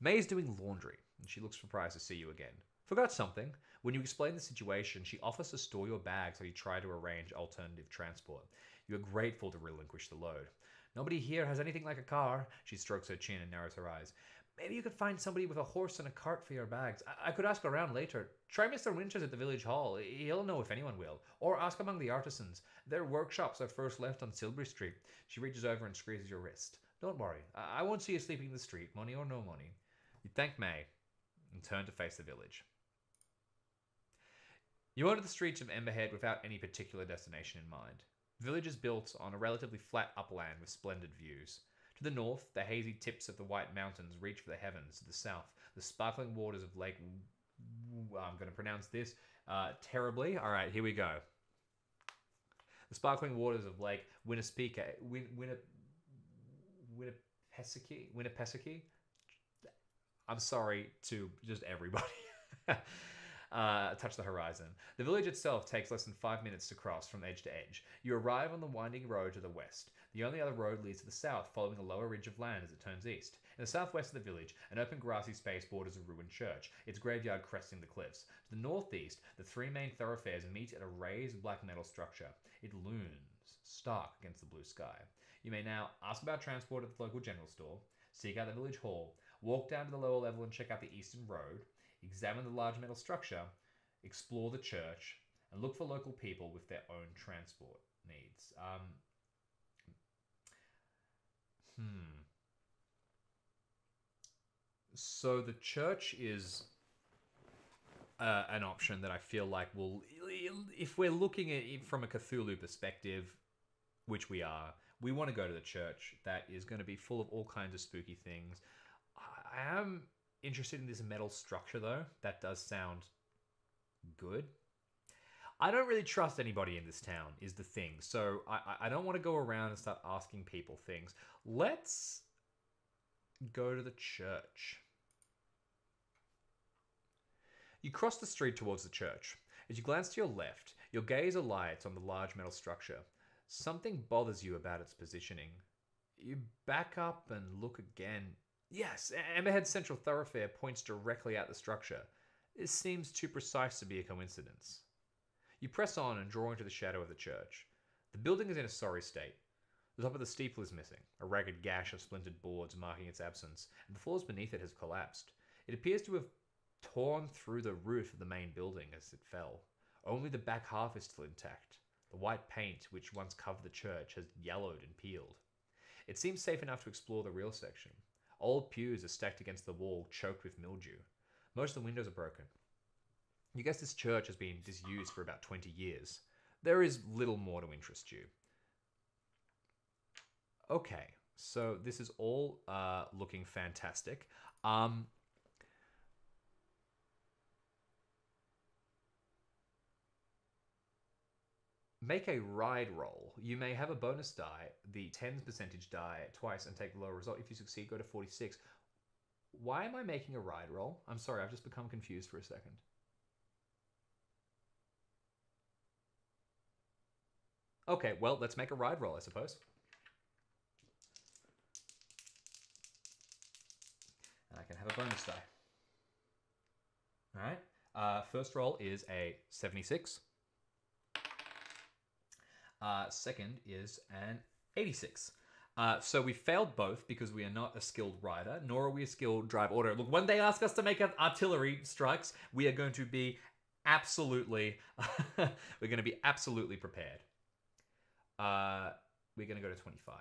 May's doing laundry, and she looks surprised to see you again. Forgot something. When you explain the situation, she offers to store your bags while you try to arrange alternative transport. You are grateful to relinquish the load. Nobody here has anything like a car. She strokes her chin and narrows her eyes. Maybe you could find somebody with a horse and a cart for your bags. I could ask around later. Try Mr. Winters at the village hall. He'll know if anyone will. Or ask among the artisans. Their workshops are first left on Silbury Street. She reaches over and squeezes your wrist. Don't worry. I won't see you sleeping in the street, money or no money. You thank May and turn to face the village. You enter the streets of Emberhead without any particular destination in mind. The village is built on a relatively flat upland with splendid views. To the north, the hazy tips of the White Mountains reach for the heavens. To the south, the sparkling waters of Lake... I'm going to pronounce this terribly. All right, here we go. The sparkling waters of Lake Winnipesaukee. Winnipesaukee? I'm sorry to just everybody. Touch the horizon. The village itself takes less than 5 minutes to cross from edge to edge. You arrive on the winding road to the west. The only other road leads to the south, following a lower ridge of land as it turns east. In the southwest of the village, an open grassy space borders a ruined church, its graveyard cresting the cliffs. To the northeast, the 3 main thoroughfares meet at a raised black metal structure. It looms stark against the blue sky. You may now ask about transport at the local general store, seek out the village hall, walk down to the lower level and check out the eastern road, examine the large metal structure, explore the church, and look for local people with their own transport needs. So the church is an option that I feel like will, if we're looking at it from a Cthulhu perspective, which we are, we want to go to the church that is going to be full of all kinds of spooky things. I am interested in this metal structure, though. That does sound good. I don't really trust anybody in this town, is the thing. So I don't want to go around and start asking people things. Let's go to the church. You cross the street towards the church. As you glance to your left, your gaze alights on the large metal structure. Something bothers you about its positioning. You back up and look again. Yes, Amberhead's central thoroughfare points directly at the structure. It seems too precise to be a coincidence. You press on and draw into the shadow of the church. The building is in a sorry state. The top of the steeple is missing, a ragged gash of splintered boards marking its absence, and the floors beneath it has collapsed. It appears to have torn through the roof of the main building as it fell. Only the back half is still intact. The white paint which once covered the church has yellowed and peeled. It seems safe enough to explore the real section. Old pews are stacked against the wall, choked with mildew. Most of the windows are broken. You guess this church has been disused for about 20 years. There is little more to interest you. Okay, so this is all looking fantastic. Make a ride roll. You may have a bonus die, the 10s percentage die twice and take the lower result. If you succeed, go to 46. Why am I making a ride roll? I'm sorry, I've just become confused for a second. Okay, well, let's make a ride roll, I suppose. And I can have a bonus die. All right. First roll is a 76. Second is an 86. So we failed both because we are not a skilled rider, nor are we a skilled drive order. Look, when they ask us to make artillery strikes, we are going to be absolutely, we're going to be absolutely prepared. We're going to go to 25.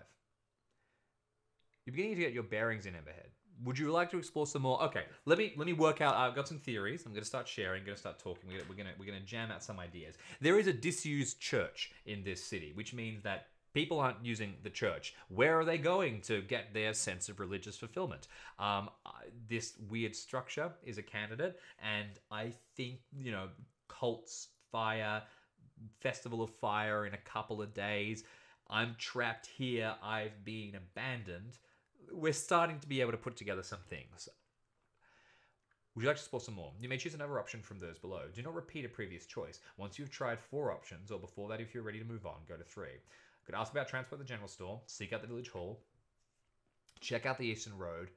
You're beginning to get your bearings in Emberhead. Would you like to explore some more? Okay, let me work out. I've got some theories. I'm going to start sharing. Going to start talking. We're going to jam out some ideas. There is a disused church in this city, which means that people aren't using the church. Where are they going to get their sense of religious fulfillment? This weird structure is a candidate, and I think cults, fire, festival of fire in a couple of days. I'm trapped here. I've been abandoned. We're starting to be able to put together some things. Would you like to explore some more? You may choose another option from those below. Do not repeat a previous choice. Once you've tried 4 options, or before that if you're ready to move on, go to 3. Could ask about transport to the general store, seek out the village hall, check out the eastern road.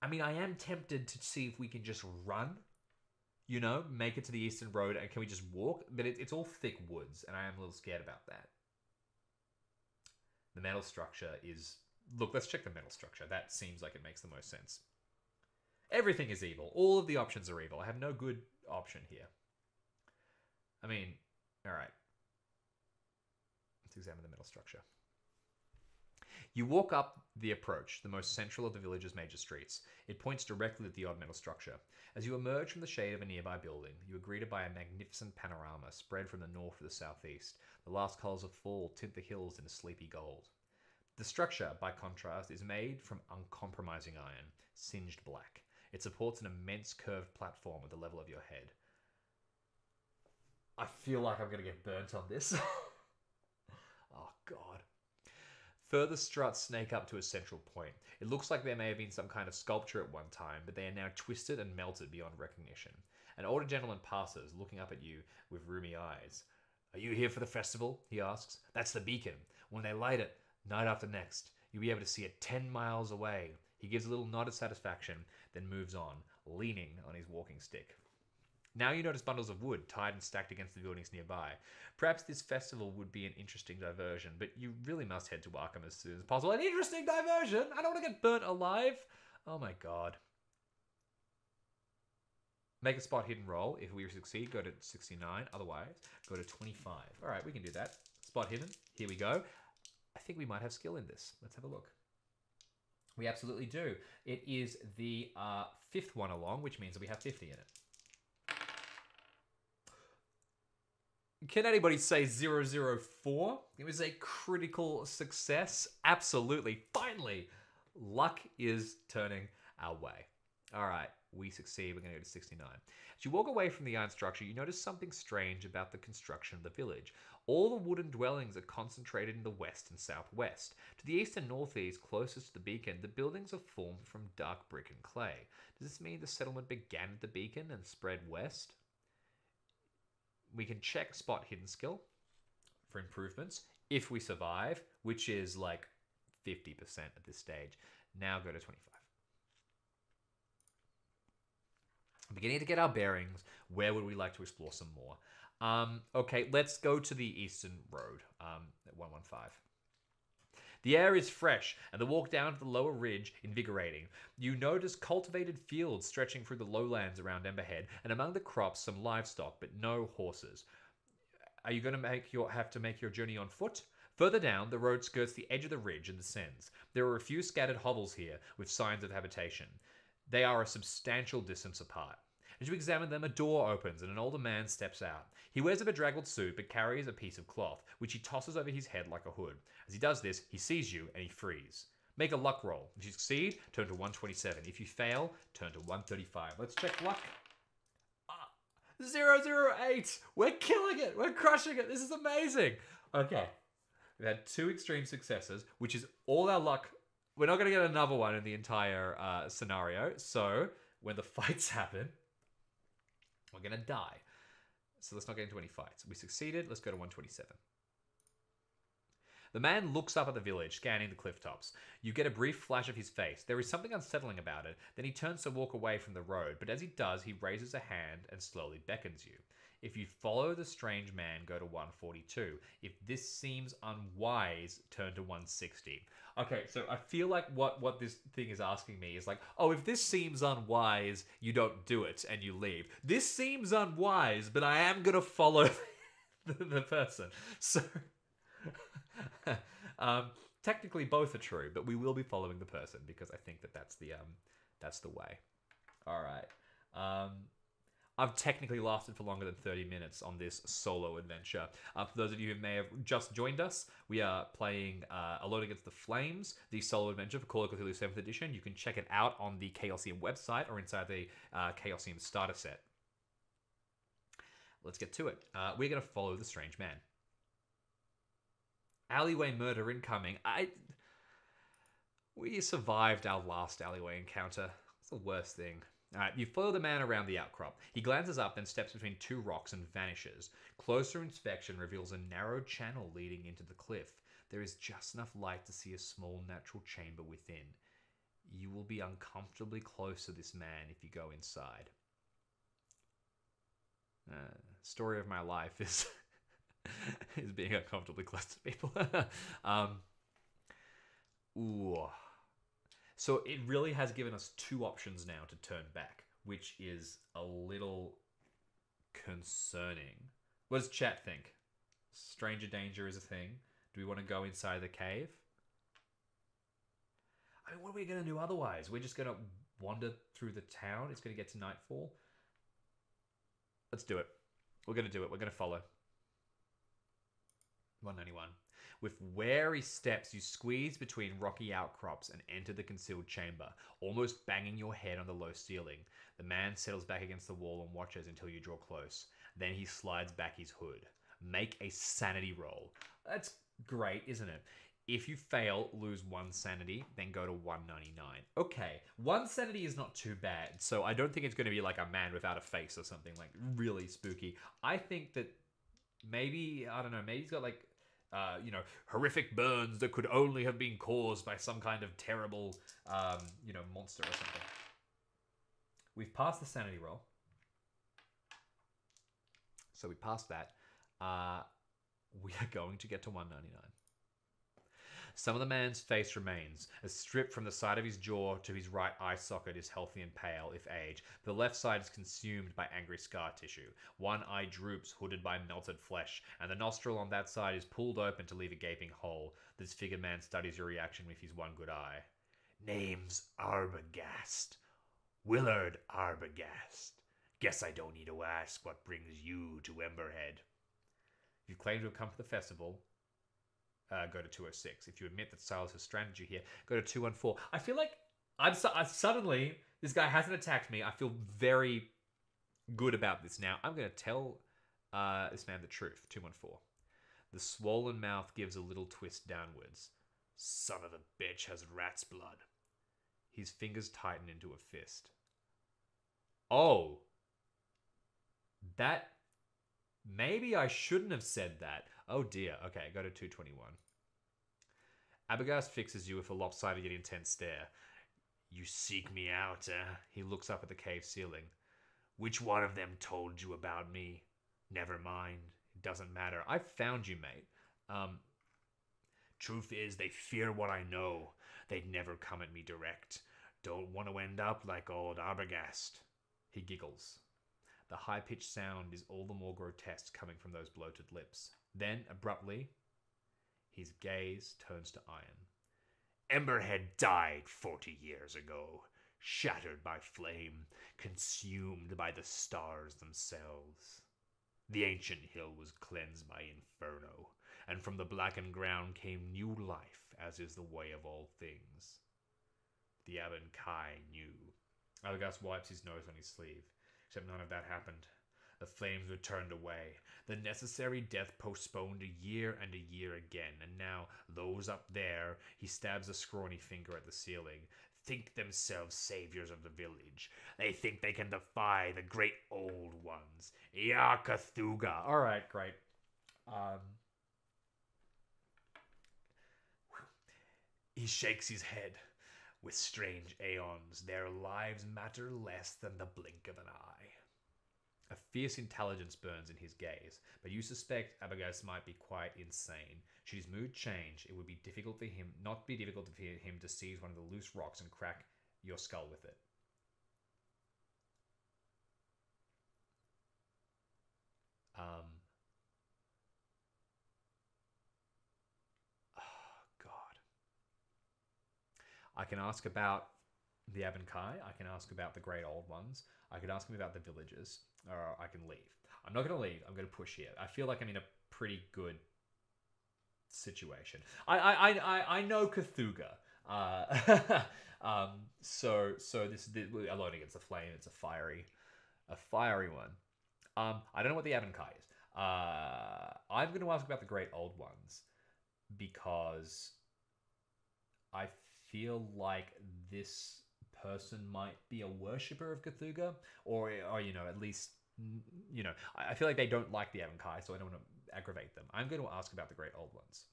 I mean, I am tempted to see if we can just run, make it to the eastern road, and can we just walk? But it's all thick woods, and I am a little scared about that. The metal structure is... Look, let's check the metal structure. That seems like it makes the most sense. Everything is evil. All of the options are evil. I have no good option here. I mean, all right. Let's examine the metal structure. You walk up the approach, the most central of the village's major streets. It points directly at the odd metal structure. As you emerge from the shade of a nearby building, you are greeted by a magnificent panorama spread from the north to the southeast. The last colors of fall tint the hills in a sleepy gold. The structure, by contrast, is made from uncompromising iron, singed black. It supports an immense curved platform at the level of your head. I feel like I'm going to get burnt on this. Oh, God. Further struts snake up to a central point. It looks like there may have been some kind of sculpture at one time, but they are now twisted and melted beyond recognition. An older gentleman passes, looking up at you with rheumy eyes. Are you here for the festival? He asks. That's the beacon. When they light it, night after next, you'll be able to see it 10 miles away. He gives a little nod of satisfaction, then moves on, leaning on his walking stick. Now you notice bundles of wood tied and stacked against the buildings nearby. Perhaps this festival would be an interesting diversion, but you really must head to Arkham as soon as possible. An interesting diversion? I don't want to get burnt alive. Oh my God. Make a spot hidden roll. If we succeed, go to 69. Otherwise, go to 25. All right, we can do that. Spot hidden. Here we go. I think we might have skill in this. Let's have a look. We absolutely do. It is the 5th one along, which means that we have 50 in it. Can anybody say 004? It was a critical success. Absolutely. Finally, luck is turning our way. All right, we succeed. We're going to go to 69. As you walk away from the iron structure, you notice something strange about the construction of the village. All the wooden dwellings are concentrated in the west and southwest. To the east and northeast, closest to the beacon, the buildings are formed from dark brick and clay. Does this mean the settlement began at the beacon and spread west? We can check spot hidden skill for improvements if we survive, which is like 50% at this stage. Now go to 25. Beginning to get our bearings. Where would we like to explore some more? Okay, let's go to the eastern road at 115. The air is fresh, and the walk down to the lower ridge invigorating. You notice cultivated fields stretching through the lowlands around Emberhead, and among the crops some livestock, but no horses. Are you going to have to make your journey on foot? Further down, the road skirts the edge of the ridge and descends. There are a few scattered hovels here, with signs of habitation. They are a substantial distance apart. As you examine them, a door opens and an older man steps out. He wears a bedraggled suit but carries a piece of cloth, which he tosses over his head like a hood. As he does this, he sees you and he frees. Make a luck roll. If you succeed, turn to 127. If you fail, turn to 135. Let's check luck. 008! We're killing it! We're crushing it! This is amazing! Okay. We've had 2 extreme successes, which is all our luck. We're not going to get another one in the entire scenario, so when the fights happen, we're going to die. So let's not get into any fights. We succeeded. Let's go to 127. The man looks up at the village, scanning the cliff tops. You get a brief flash of his face. There is something unsettling about it. Then he turns to walk away from the road, but as he does, he raises a hand and slowly beckons you. If you follow the strange man, go to 142. If this seems unwise, turn to 160. Okay, so I feel like what this thing is asking me is like, oh, if this seems unwise, you don't do it and you leave. This seems unwise, but I am going to follow the person. So, technically both are true, but we will be following the person because I think that's the way. All right. I've technically lasted for longer than 30 minutes on this solo adventure. For those of you who may have just joined us, we are playing Alone Against the Flames, the solo adventure for Call of Cthulhu 7th edition. You can check it out on the Chaosium website or inside the Chaosium starter set. Let's get to it. We're going to follow the strange man. Alleyway murder incoming. We survived our last alleyway encounter. It's the worst thing. Alright, you follow the man around the outcrop. He glances up, then steps between 2 rocks and vanishes. Closer inspection reveals a narrow channel leading into the cliff. There is just enough light to see a small natural chamber within. You will be uncomfortably close to this man if you go inside. Story of my life is is being uncomfortably close to people. Ooh. So it really has given us 2 options now to turn back, which is a little concerning. What does chat think? Stranger danger is a thing. Do we want to go inside the cave? I mean, what are we going to do otherwise? We're just going to wander through the town? It's going to get to nightfall? Let's do it. We're going to do it. We're going to follow. 191. With wary steps, you squeeze between rocky outcrops and enter the concealed chamber, almost banging your head on the low ceiling. The man settles back against the wall and watches until you draw close. Then he slides back his hood. Make a sanity roll. That's great, isn't it? If you fail, lose 1 sanity, then go to 199. Okay, 1 sanity is not too bad, so I don't think it's going to be like a man without a face or something like really spooky. I think that maybe, I don't know, maybe he's got like horrific burns that could only have been caused by some kind of terrible, monster or something. We've passed the sanity roll. So we passed that. We are going to get to 199. Some of the man's face remains, as stripped from the side of his jaw to his right eye socket is healthy and pale, if age. The left side is consumed by angry scar tissue. One eye droops, hooded by melted flesh, and the nostril on that side is pulled open to leave a gaping hole. The disfigured man studies your reaction with his one good eye. Name's Arbogast. Willard Arbogast. Guess I don't need to ask what brings you to Emberhead. If you claim to have come to the festival, go to 206. If you admit that Silas has stranded you here, go to 214. I feel like suddenly, this guy hasn't attacked me. I feel very good about this now. I'm going to tell this man the truth. 214. The swollen mouth gives a little twist downwards. Son of a bitch has rat's blood. His fingers tighten into a fist. Oh. That... Maybe I shouldn't have said that. Oh dear. Okay, go to 221. Arbogast fixes you with a lopsided yet intense stare. You seek me out, eh? He looks up at the cave ceiling. Which one of them told you about me? Never mind. It doesn't matter. I found you, mate. Truth is, they fear what I know. They'd never come at me direct. Don't want to end up like old Arbogast. He giggles. The high-pitched sound is all the more grotesque coming from those bloated lips. Then, abruptly, his gaze turns to iron. Emberhead died 40 years ago, shattered by flame, consumed by the stars themselves. The ancient hill was cleansed by inferno, and from the blackened ground came new life, as is the way of all things. The Aben Kai knew. Algas wipes his nose on his sleeve, except none of that happened. The flames were turned away, the necessary death postponed a year and a year again, and now those up there, he stabs a scrawny finger at the ceiling, think themselves saviors of the village. They think they can defy the great old ones. Ya Cthulhu. All right, great. He shakes his head. With strange aeons, their lives matter less than the blink of an eye. A fierce intelligence burns in his gaze, but you suspect Arbogast might be quite insane. Should his mood change, it would be difficult for him, not be difficult for him to seize one of the loose rocks and crack your skull with it. Oh, God. I can ask about the Aben Kai. I can ask about the Great Old Ones. I could ask him about the villagers. Or I can leave. I'm not going to leave. I'm going to push here. I feel like I'm in a pretty good situation. I know Cthulhu. So this alone against the flame. It's a fiery one. I don't know what the Aben Kai is. I'm going to ask about the Great Old Ones because I feel like this person might be a worshipper of Cthulhu, or at least, I feel like they don't like the Aben Kai, so I don't want to aggravate them. I'm going to ask about the Great Old Ones.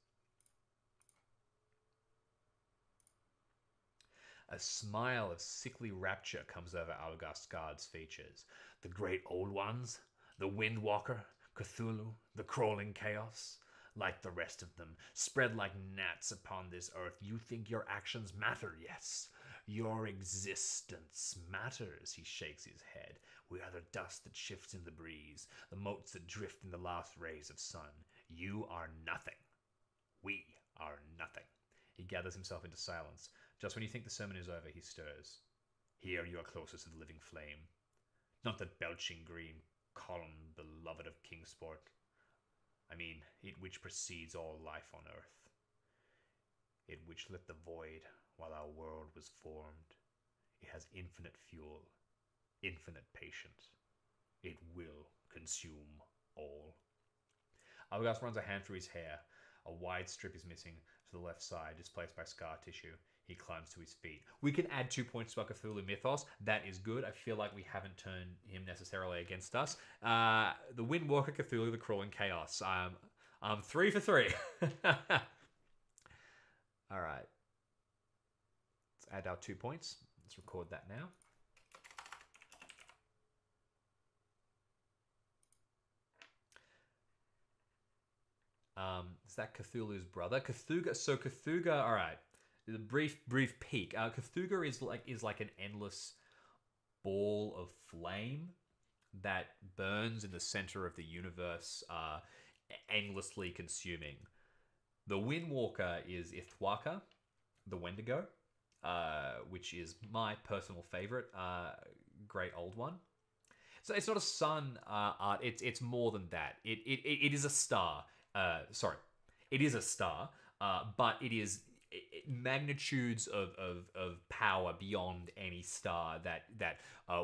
A smile of sickly rapture comes over Algastgard's features. The Great Old Ones, the Windwalker, Cthulhu, the crawling chaos. Like the rest of them, spread like gnats upon this earth, you think your actions matter, yes. Your existence matters, he shakes his head. We are the dust that shifts in the breeze, the motes that drift in the last rays of sun. You are nothing. We are nothing. He gathers himself into silence. Just when you think the sermon is over, he stirs. Here you are closest to the living flame. Not that belching green column beloved of Kingsport. I mean, it which precedes all life on earth. It which lit the void while our world was formed. It has infinite fuel, infinite patience. It will consume all. Algast runs a hand through his hair. A wide strip is missing to the left side, displaced by scar tissue. He climbs to his feet. We can add 2 points to our Cthulhu mythos. That is good. I feel like we haven't turned him necessarily against us. The Windwalker, Cthulhu, the Crawling Chaos. 3 for 3. All right. Let's add our 2 points. Let's record that now. Is that Cthulhu's brother? Cthulhu, all right. The brief peek. Cthulhu is like an endless ball of flame that burns in the center of the universe, endlessly consuming. The Windwalker is Ithwaka, the Wendigo, which is my personal favorite, Great Old One. So it's not a sun art. It's more than that. It is a star. It is a star, but it is magnitudes of power beyond any star that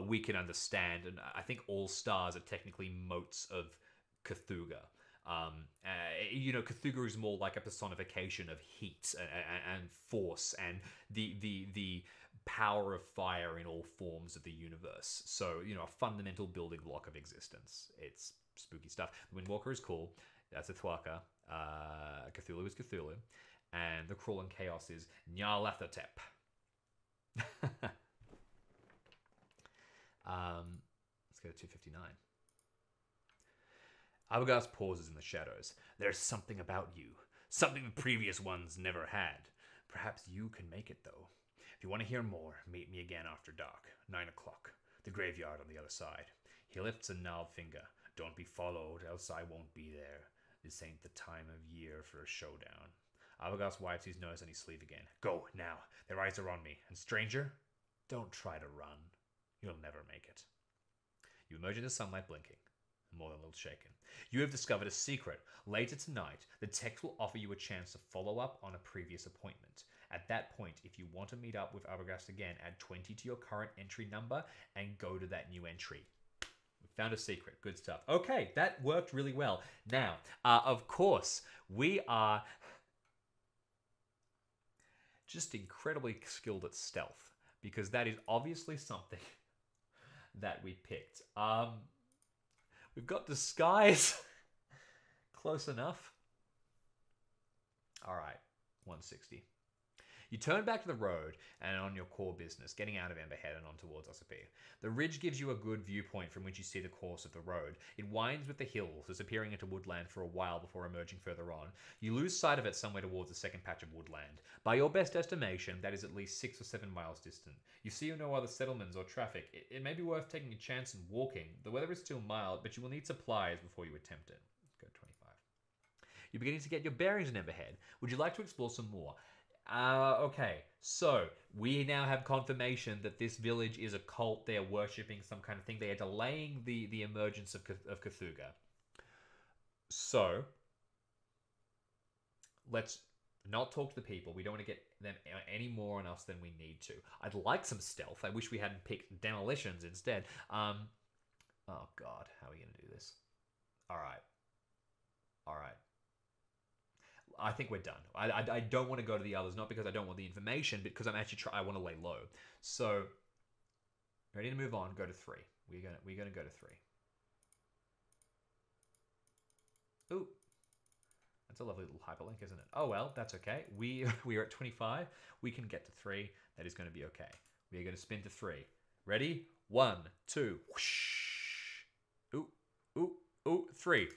we can understand. And I think all stars are technically motes of Cthulhu. Cthulhu is more like a personification of heat and force and the power of fire in all forms of the universe. So, a fundamental building block of existence. It's spooky stuff. The Windwalker is cool. That's Ithwaka. Cthulhu is Cthulhu. And the Crawling Chaos is Nyarlathotep. Let's go to 259. Arbogast pauses in the shadows. There's something about you. Something the previous ones never had. Perhaps you can make it, though. If you want to hear more, meet me again after dark. 9 o'clock. The graveyard on the other side. He lifts a gnarled finger. Don't be followed, else I won't be there. This ain't the time of year for a showdown. Arbogast wipes his nose on his sleeve again. Go, now. Their eyes are on me. And stranger, don't try to run. You'll never make it. You emerge into sunlight blinking. More than a little shaken. You have discovered a secret. Later tonight, the text will offer you a chance to follow up on a previous appointment. At that point, if you want to meet up with Arbogast again, add 20 to your current entry number and go to that new entry. We found a secret. Good stuff. Okay, that worked really well. Now, of course, we are just incredibly skilled at stealth because that is obviously something that we picked. We've got disguise. Close enough. All right, 160. You turn back to the road and on your core business, getting out of Emberhead and on towards Ossipee. The ridge gives you a good viewpoint from which you see the course of the road. It winds with the hills, disappearing into woodland for a while before emerging further on. You lose sight of it somewhere towards the second patch of woodland. By your best estimation, that is at least 6 or 7 miles distant. You see no other settlements or traffic. It may be worth taking a chance and walking. The weather is still mild, but you will need supplies before you attempt it. Let's go 25. You're beginning to get your bearings in Emberhead. Would you like to explore some more? Okay, so we now have confirmation that this village is a cult. They are worshipping some kind of thing. They are delaying the emergence of Cthulhu. So, let's not talk to the people. We don't want to get them any more on us than we need to. I'd like some stealth. I wish we hadn't picked demolitions instead. Oh God, how are we going to do this? All right. I think we're done. I don't want to go to the others, not because I don't want the information, but because I'm actually I want to lay low. So, ready to move on? Go to 3. We're gonna go to 3. Ooh, that's a lovely little hyperlink, isn't it? Oh well, that's okay. We are at 25. We can get to 3. That is going to be okay. We are going to spin to 3. Ready? 1, 2. Whoosh. Ooh, 3.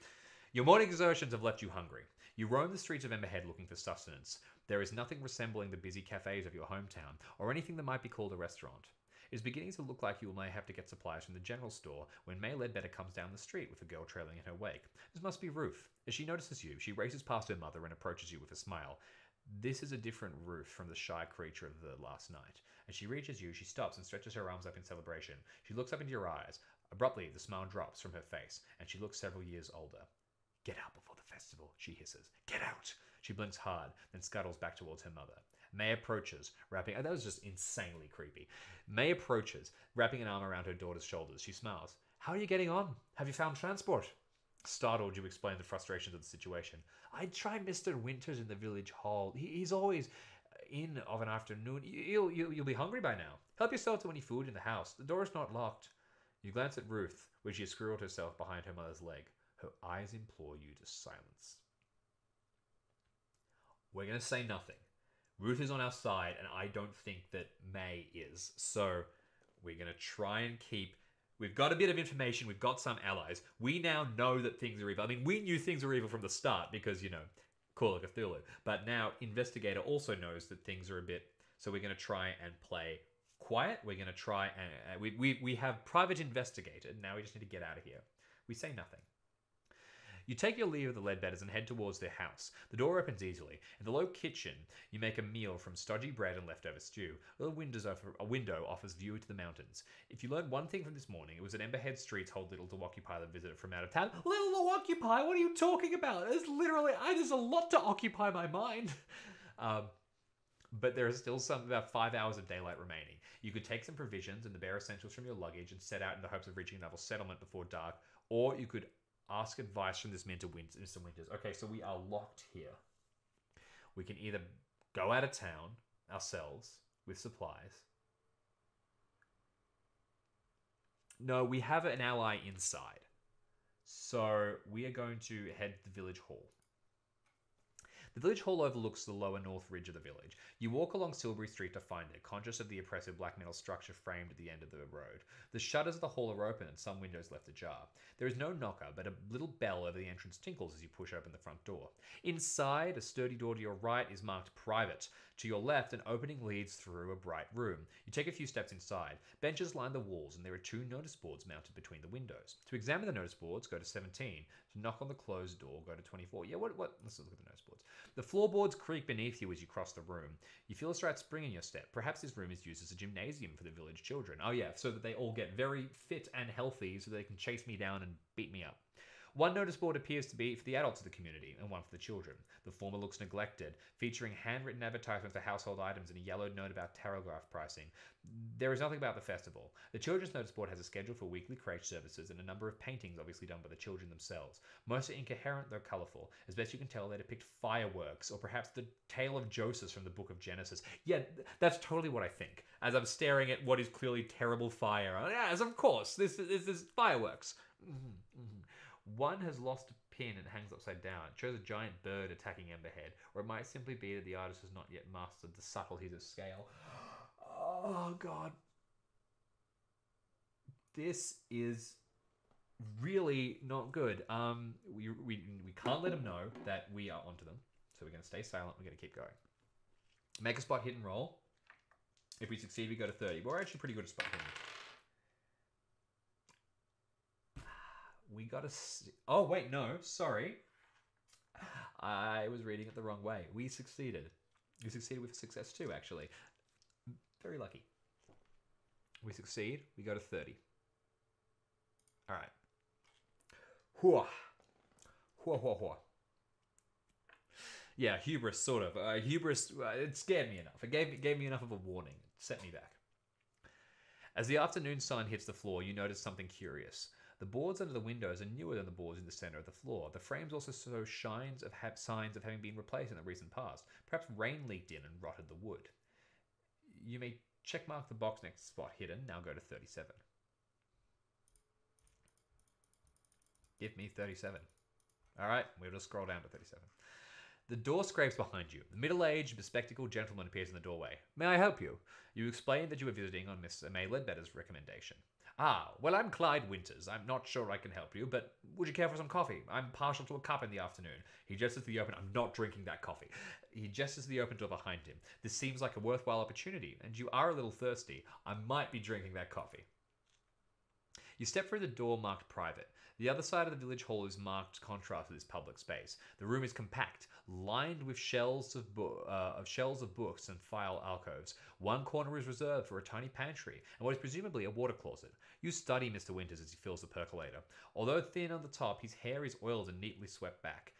Your morning exertions have left you hungry. You roam the streets of Emberhead looking for sustenance. There is nothing resembling the busy cafes of your hometown, or anything that might be called a restaurant. It is beginning to look like you may have to get supplies from the general store when May Ledbetter comes down the street with a girl trailing in her wake. This must be Ruth. As she notices you, she races past her mother and approaches you with a smile. This is a different Ruth from the shy creature of the last night. As she reaches you, she stops and stretches her arms up in celebration. She looks up into your eyes. Abruptly, the smile drops from her face, and she looks several years older. Get out before the festival, she hisses. Get out! She blinks hard, then scuttles back towards her mother. May approaches, wrapping... that was just insanely creepy. May approaches, wrapping an arm around her daughter's shoulders. She smiles. How are you getting on? Have you found transport? Startled, you explain the frustrations of the situation. I'd try Mr. Winters in the village hall. He's always in of an afternoon. You'll be hungry by now. Help yourself to any food in the house. The door's not locked. You glance at Ruth, where she has squirreled herself behind her mother's leg. Her eyes implore you to silence. We're going to say nothing. Ruth is on our side, and I don't think that May is. So we're going to try and keep... We've got a bit of information. We've got some allies. We now know that things are evil. I mean, we knew things were evil from the start because, Call of Cthulhu. But now Investigator also knows that things are a bit... So we're going to try and play quiet. We're going to try and... We have Private Investigator. Now we just need to get out of here. We say nothing. You take your leave of the Ledbetters and head towards their house. The door opens easily. In the low kitchen, you make a meal from stodgy bread and leftover stew. A window offers view to the mountains. If you learned one thing from this morning, it was that Emberhead streets hold little to occupy the visitor from out of town. Little to occupy? What are you talking about? There's a lot to occupy my mind. But there is still about 5 hours of daylight remaining. You could take some provisions and the bare essentials from your luggage and set out in the hopes of reaching another settlement before dark, or you could ask advice from this Mr. Winters. Okay, so we are locked here. We can either go out of town ourselves with supplies. No, we have an ally inside. So we are going to head to the village hall. The village hall overlooks the lower north ridge of the village. You walk along Silbury Street to find it, conscious of the oppressive black metal structure framed at the end of the road. The shutters of the hall are open and some windows left ajar. There is no knocker, but a little bell over the entrance tinkles as you push open the front door. Inside, a sturdy door to your right is marked private. To your left, an opening leads through a bright room. You take a few steps inside. Benches line the walls, and there are 2 notice boards mounted between the windows. To examine the notice boards, go to 17. To knock on the closed door, go to 24. Yeah, what? Let's look at the notice boards. The floorboards creak beneath you as you cross the room. You feel a slight spring in your step. Perhaps this room is used as a gymnasium for the village children. Oh yeah, so that they all get very fit and healthy so they can chase me down and beat me up. One notice board appears to be for the adults of the community and one for the children. The former looks neglected, featuring handwritten advertisements for household items and a yellowed note about tarograph pricing. There is nothing about the festival. The children's notice board has a schedule for weekly crèche services and a number of paintings obviously done by the children themselves. Most are incoherent though colourful. As best you can tell, they depict fireworks or perhaps the tale of Joseph from the book of Genesis. Yeah, that's totally what I think. As I'm staring at what is clearly terrible fire. Yes, of course, this is fireworks. One has lost a pin and hangs upside down. It shows a giant bird attacking Emberhead, or it might simply be that the artist has not yet mastered the subtleties of scale. Oh, God. This is really not good. We can't let them know that we are onto them, so we're going to stay silent. We're going to keep going. Make a spot hit and roll. If we succeed, we go to 30. But we're actually pretty good at spot hitting. We got to... Oh, wait, no. Sorry. I was reading it the wrong way. We succeeded. We succeeded with success too, actually. Very lucky. We succeed. We go to 30. All right. Hua. Hua, hua, hua. Yeah, hubris, sort of. Hubris, it scared me enough. It gave me enough of a warning. It set me back. As the afternoon sun hits the floor, you notice something curious. The boards under the windows are newer than the boards in the center of the floor. The frames also show signs of having been replaced in the recent past. Perhaps rain leaked in and rotted the wood. You may checkmark the box next to spot hidden. Now go to 37. Give me 37. All right, we'll just scroll down to 37. The door scrapes behind you. The middle-aged, bespectacled gentleman appears in the doorway. May I help you? You explain that you were visiting on Miss May Ledbetter's recommendation. Ah, well, I'm Clyde Winters. I'm not sure I can help you, but would you care for some coffee? I'm partial to a cup in the afternoon. He gestures to the open... I'm not drinking that coffee. He gestures to the open door behind him. This seems like a worthwhile opportunity, and you are a little thirsty. I might be drinking that coffee. You step through the door marked private. The other side of the village hall is marked contrast to this public space. The room is compact, lined with shelves of books and file alcoves. One corner is reserved for a tiny pantry and what is presumably a water closet. You study Mr. Winters as he fills the percolator. Although thin on the top, his hair is oiled and neatly swept back.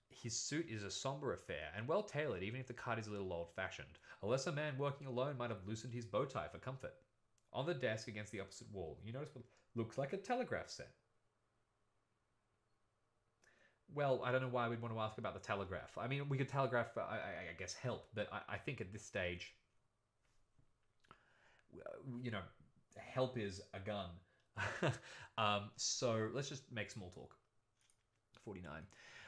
His suit is a somber affair and well tailored, even if the cut is a little old-fashioned. A lesser man working alone might have loosened his bow tie for comfort. On the desk against the opposite wall, you notice what looks like a telegraph set. Well, I don't know why we'd want to ask about the telegraph. I mean, we could telegraph, I guess, help, but I think at this stage, you know, help is a gun. So let's just make small talk. 49.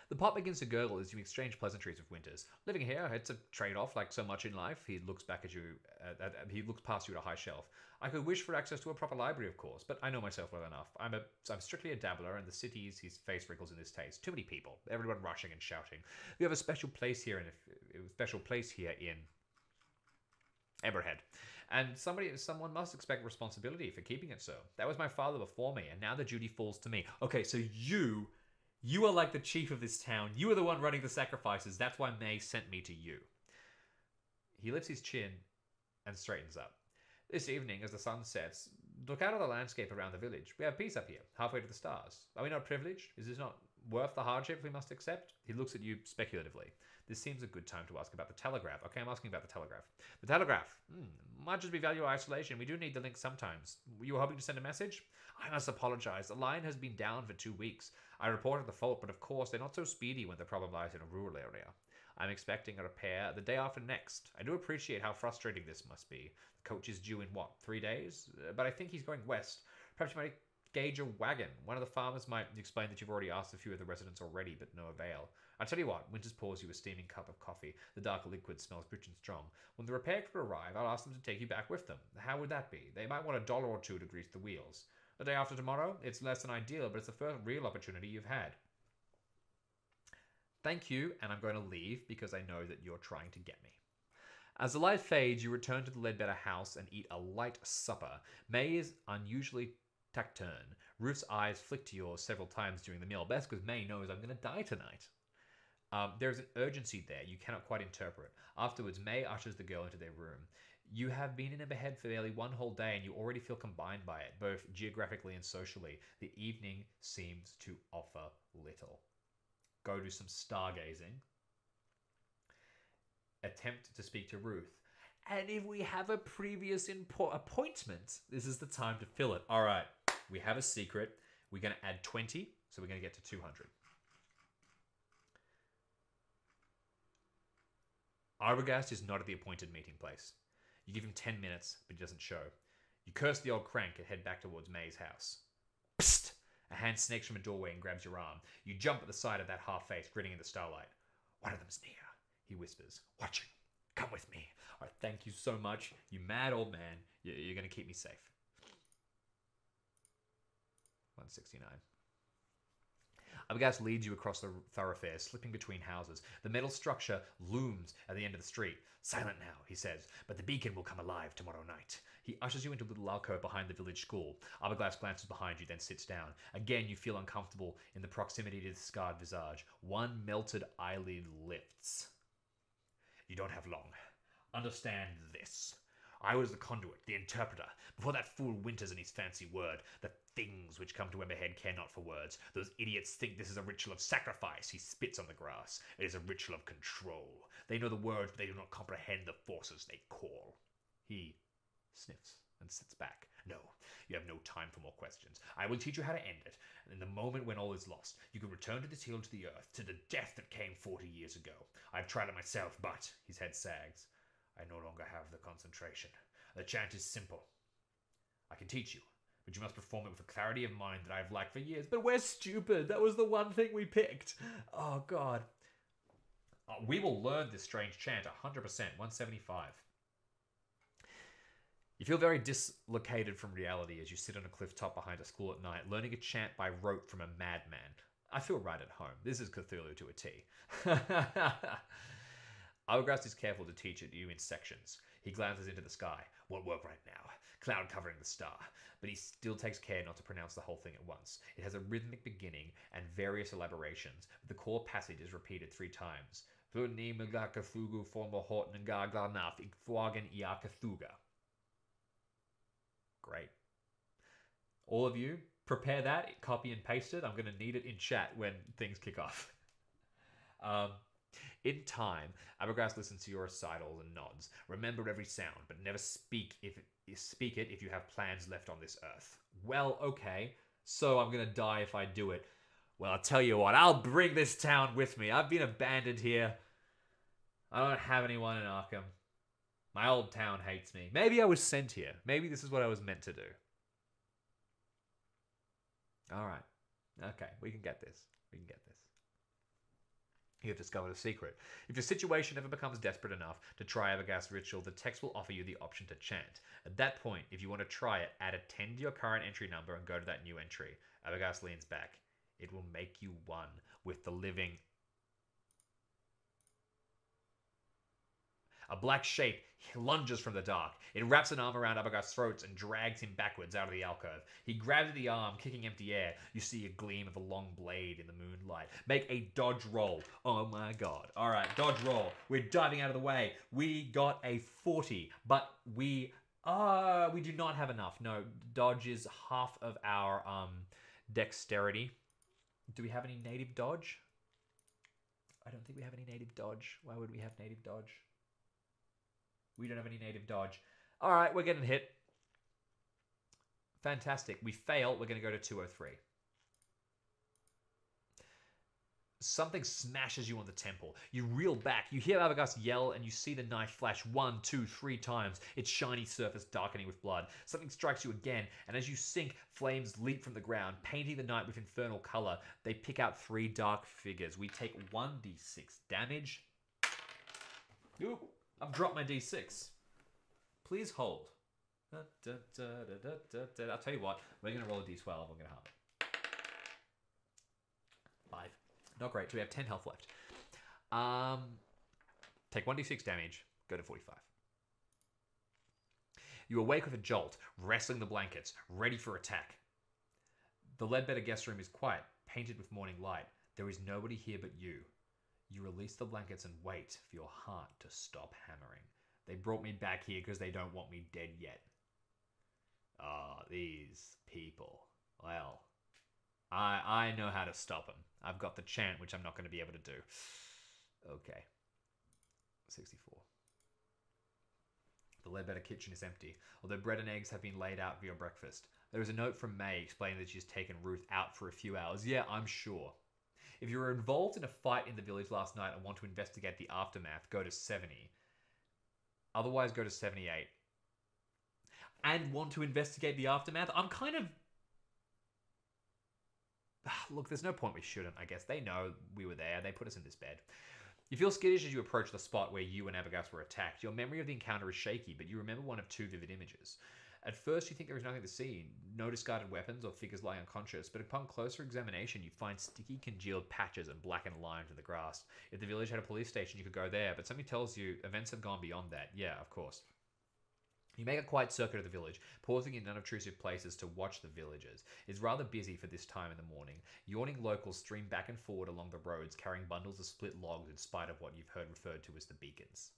The pot begins to gurgle as you exchange pleasantries with Winters. Living here, it's a trade-off like so much in life. He looks back at you. He looks past you at a high shelf. I could wish for access to a proper library, of course, but I know myself well enough. I'm strictly a dabbler, and the cities his face wrinkles in this taste. Too many people, everyone rushing and shouting. We have a special place here in Emberhead. And someone must expect responsibility for keeping it so. That was my father before me, and now the duty falls to me. Okay, so you are like the chief of this town. You are the one running the sacrifices. That's why May sent me to you. He lifts his chin and straightens up. This evening, as the sun sets, look out at the landscape around the village. We have peace up here, halfway to the stars. Are we not privileged? Is this not worth the hardship we must accept? He looks at you speculatively. This seems a good time to ask about the telegraph. Okay, I'm asking about the telegraph. The telegraph. Much as we value isolation, we do need the link sometimes. You were hoping to send a message? I must apologize. The line has been down for 2 weeks. I reported the fault, but of course, they're not so speedy when the problem lies in a rural area. I'm expecting a repair the day after next. I do appreciate how frustrating this must be. The coach is due in, 3 days? But I think he's going west. Perhaps you might gauge a wagon. One of the farmers might explain that you've already asked a few of the residents already, but no avail. I tell you what, Winters pours you a steaming cup of coffee. The dark liquid smells rich and strong. When the repair crew arrive, I'll ask them to take you back with them. How would that be? They might want $1 or two to grease the wheels. The day after tomorrow, it's less than ideal, but it's the first real opportunity you've had. Thank you, and I'm going to leave because I know that you're trying to get me. As the light fades, you return to the Ledbetter house and eat a light supper. May is unusually taciturn. Ruth's eyes flick to yours several times during the meal. Best because May knows I'm going to die tonight. There's an urgency there you cannot quite interpret. Afterwards, May ushers the girl into their room. You have been in her bed for nearly one whole day and you already feel combined by it, both geographically and socially. The evening seems to offer little. Go do some stargazing. Attempt to speak to Ruth. And if we have a previous appointment, this is the time to fill it. All right, we have a secret. We're going to add 20, so we're going to get to 200. Arbogast is not at the appointed meeting place. You give him 10 minutes, but he doesn't show. You curse the old crank and head back towards May's house. Psst! A hand snakes from a doorway and grabs your arm. You jump at the sight of that half face grinning in the starlight. One of them's near, he whispers, watching. Come with me. All right, thank you so much. You mad old man. You're going to keep me safe. 169. Arbogast leads you across the thoroughfare, slipping between houses. The metal structure looms at the end of the street. Silent now, he says, but the beacon will come alive tomorrow night. He ushers you into a little alcove behind the village school. Arbogast glances behind you, then sits down. Again, you feel uncomfortable in the proximity to the scarred visage. One melted eyelid lifts. You don't have long. Understand this. I was the conduit, the interpreter, before that fool Winters and his fancy word. The things which come to Emberhead care not for words. Those idiots think this is a ritual of sacrifice. He spits on the grass. It is a ritual of control. They know the words, but they do not comprehend the forces they call. He sniffs and sits back. No, you have no time for more questions. I will teach you how to end it. And in the moment when all is lost, you can return to this hill, to the earth, to the death that came 40 years ago. I've tried it myself, but, his head sags, I no longer have the concentration. The chant is simple. I can teach you, but you must perform it with a clarity of mind that I've lacked for years. But we're stupid. That was the one thing we picked. Oh, God. We will learn this strange chant 100%, 175. You feel very dislocated from reality as you sit on a cliff top behind a school at night, learning a chant by rote from a madman. I feel right at home. This is Cthulhu to a T. Arbogast is careful to teach it you in sections. He glances into the sky. Won't work right now. Cloud covering the star. But he still takes care not to pronounce the whole thing at once. It has a rhythmic beginning and various elaborations. The core passage is repeated 3 times. Great. All of you, prepare that, copy and paste it. I'm going to need it in chat when things kick off. In time, Arbogast listens to your recitals and nods. Remember every sound, but never speak it if you have plans left on this earth. Well, okay, so I'm going to die if I do it. Well, I'll tell you what, I'll bring this town with me. I've been abandoned here. I don't have anyone in Arkham. My old town hates me. Maybe I was sent here. Maybe this is what I was meant to do. All right. Okay, we can get this. We can get this. You have discovered a secret. If your situation ever becomes desperate enough to try Arbogast's ritual, the text will offer you the option to chant. At that point, if you want to try it, add a 10 to your current entry number and go to that new entry. Arbogast leans back. It will make you one with the living. A black shape lunges from the dark. It wraps an arm around Arbogast's throat and drags him backwards out of the alcove. He grabs the arm, kicking empty air. You see a gleam of a long blade in the moonlight. Make a dodge roll. Oh my god. All right, dodge roll. We're diving out of the way. We got a 40, but we do not have enough. No, dodge is half of our dexterity. Do we have any native dodge? I don't think we have any native dodge. Why would we have native dodge? We don't have any native dodge. All right, we're getting hit. Fantastic. We fail. We're going to go to 203. Something smashes you on the temple. You reel back, you hear Arbogast yell, and you see the knife flash 1, 2, 3 times, its shiny surface darkening with blood. Something strikes you again, and as you sink, flames leap from the ground, painting the night with infernal color. They pick out 3 dark figures. We take 1d6 damage. Ooh, I've dropped my d6. Please hold. I'll tell you what, we're going to roll a d12. I'm going to halve it. 5. Not great. So we have 10 health left. Take 1d6 damage. Go to 45. You awake with a jolt, wrestling the blankets, ready for attack. The Ledbetter guest room is quiet, painted with morning light. There is nobody here but you. You release the blankets and wait for your heart to stop hammering. They brought me back here because they don't want me dead yet. Ah, these people. Well, I know how to stop them. I've got the chant, which I'm not going to be able to do. Okay. 64. The Ledbetter kitchen is empty, although bread and eggs have been laid out for your breakfast. There is a note from May explaining that she's taken Ruth out for a few hours. Yeah, I'm sure. If you were involved in a fight in the village last night and want to investigate the aftermath, go to 70. Otherwise, go to 78. And want to investigate the aftermath? I'm kind of... Look, there's no point we shouldn't, I guess. They know we were there. They put us in this bed. You feel skittish as you approach the spot where you and Arbogast were attacked. Your memory of the encounter is shaky, but you remember one of 2 vivid images. At first, you think there is nothing to see. No discarded weapons or figures lying unconscious, but upon closer examination, you find sticky, congealed patches and blackened lines in the grass. If the village had a police station, you could go there, but something tells you events have gone beyond that. Yeah, of course. You make a quiet circuit of the village, pausing in unobtrusive places to watch the villagers. It's rather busy for this time in the morning. Yawning locals stream back and forward along the roads, carrying bundles of split logs in spite of what you've heard referred to as the beacons.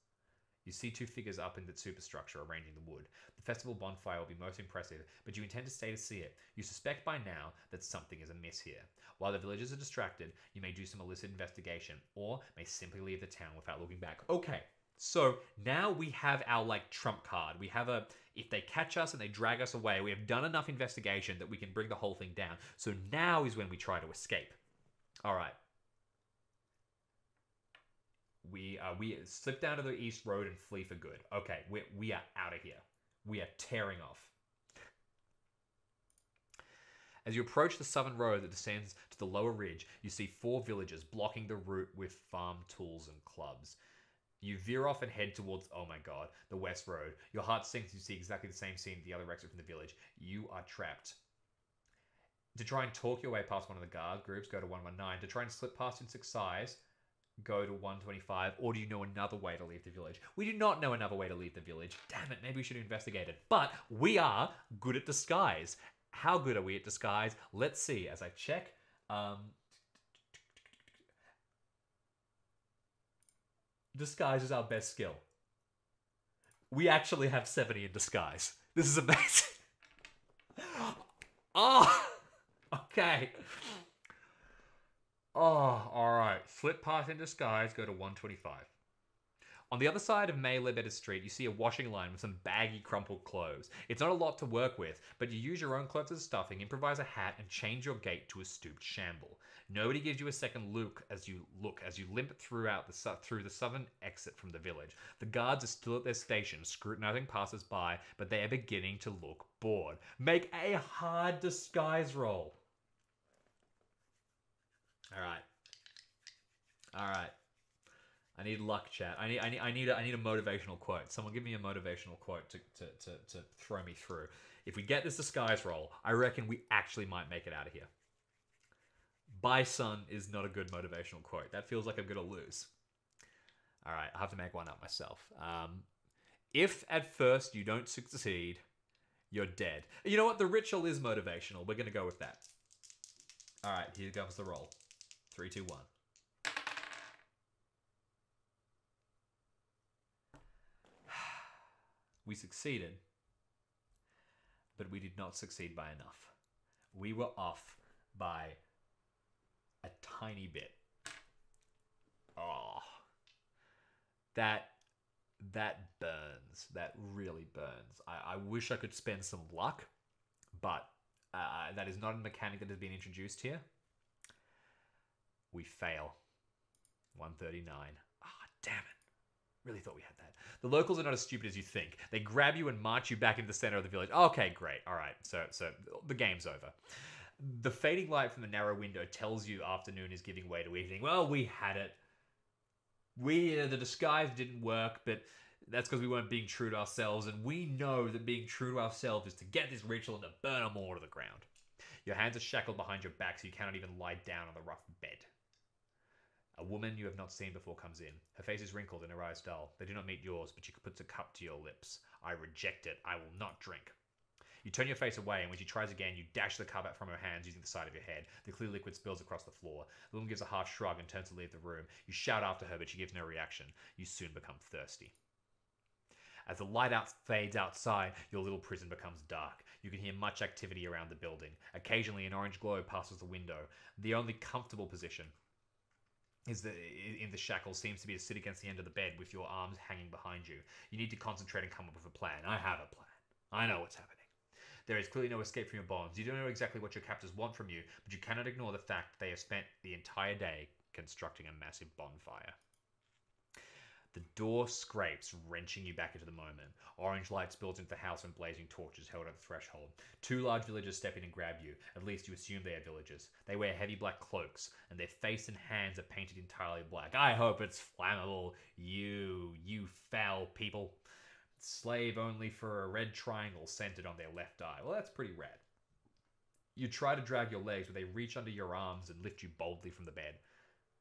You see 2 figures up in the superstructure arranging the wood. The festival bonfire will be most impressive, but you intend to stay to see it. You suspect by now that something is amiss here. While the villagers are distracted, you may do some illicit investigation, or may simply leave the town without looking back. Okay. So now we have our trump card. We have if they catch us and they drag us away, we have done enough investigation that we can bring the whole thing down. So now is when we try to escape. All right. We slip down to the east road and flee for good. Okay, we are out of here. We are tearing off. As you approach the southern road that descends to the lower ridge, you see 4 villagers blocking the route with farm tools and clubs. You veer off and head towards, oh my god, the west road. Your heart sinks as you see exactly the same scene at the other exit from the village. You are trapped. To try and talk your way past one of the guard groups, go to 119. To try and slip past in 6 size, go to 125. Or do you know another way to leave the village? We do not know another way to leave the village. Damn it, maybe we should have investigated. But we are good at disguise. How good are we at disguise? Let's see as I check. Disguise is our best skill. We actually have 70 in disguise. This is amazing. Oh, okay. Oh, all right. Slip past in disguise, go to 125. On the other side of May Ledbetter Street, you see a washing line with some baggy, crumpled clothes. It's not a lot to work with, but you use your own clothes as stuffing, improvise a hat, and change your gait to a stooped shamble. Nobody gives you a second look as you limp through the southern exit from the village. The guards are still at their station, scrutinizing passers-by, but they are beginning to look bored. Make a hard disguise roll. All right. I need luck, chat. I need a motivational quote. Someone give me a motivational quote to throw me through. If we get this disguise roll, I reckon we actually might make it out of here. Bye, son is not a good motivational quote. That feels like I'm gonna lose. All right, I have to make one up myself. If at first you don't succeed, you're dead. You know what? The ritual is motivational. We're gonna go with that. All right, here comes the roll. 3, 2, 1. We succeeded, but we did not succeed by enough. We were off by a tiny bit. Oh, that burns. That really burns. I wish I could spend some luck, but that is not a mechanic that has been introduced here. We fail. 139. Ah, damn it. Really thought we had that. The locals are not as stupid as you think. They grab you and march you back into the center of the village. Okay, great. All right. So the game's over. The fading light from the narrow window tells you afternoon is giving way to evening. Well, we had it. The disguise didn't work, but that's because we weren't being true to ourselves, and we know that being true to ourselves is to get this ritual and to burn them all to the ground. Your hands are shackled behind your back, so you cannot even lie down on the rough bed. A woman you have not seen before comes in. Her face is wrinkled and her eyes dull. They do not meet yours, but she puts a cup to your lips. I reject it. I will not drink. You turn your face away, and when she tries again, you dash the cup out from her hands using the side of your head. The clear liquid spills across the floor. The woman gives a half shrug and turns to leave the room. You shout after her, but she gives no reaction. You soon become thirsty. As the light fades outside, your little prison becomes dark. You can hear much activity around the building. Occasionally, an orange glow passes the window. The only comfortable position in the shackles seems to be to sit against the end of the bed with your arms hanging behind you. You need to concentrate and come up with a plan. I have a plan. I know what's happening. There is clearly no escape from your bonds. You don't know exactly what your captors want from you, but you cannot ignore the fact that they have spent the entire day constructing a massive bonfire. The door scrapes, wrenching you back into the moment. Orange light spills into the house and blazing torches held at the threshold. Two large villagers step in and grab you. At least you assume they are villagers. They wear heavy black cloaks, and their face and hands are painted entirely black. I hope it's flammable. You foul people. Slave only for a red triangle centered on their left eye. Well, that's pretty rad. You try to drag your legs, but they reach under your arms and lift you boldly from the bed.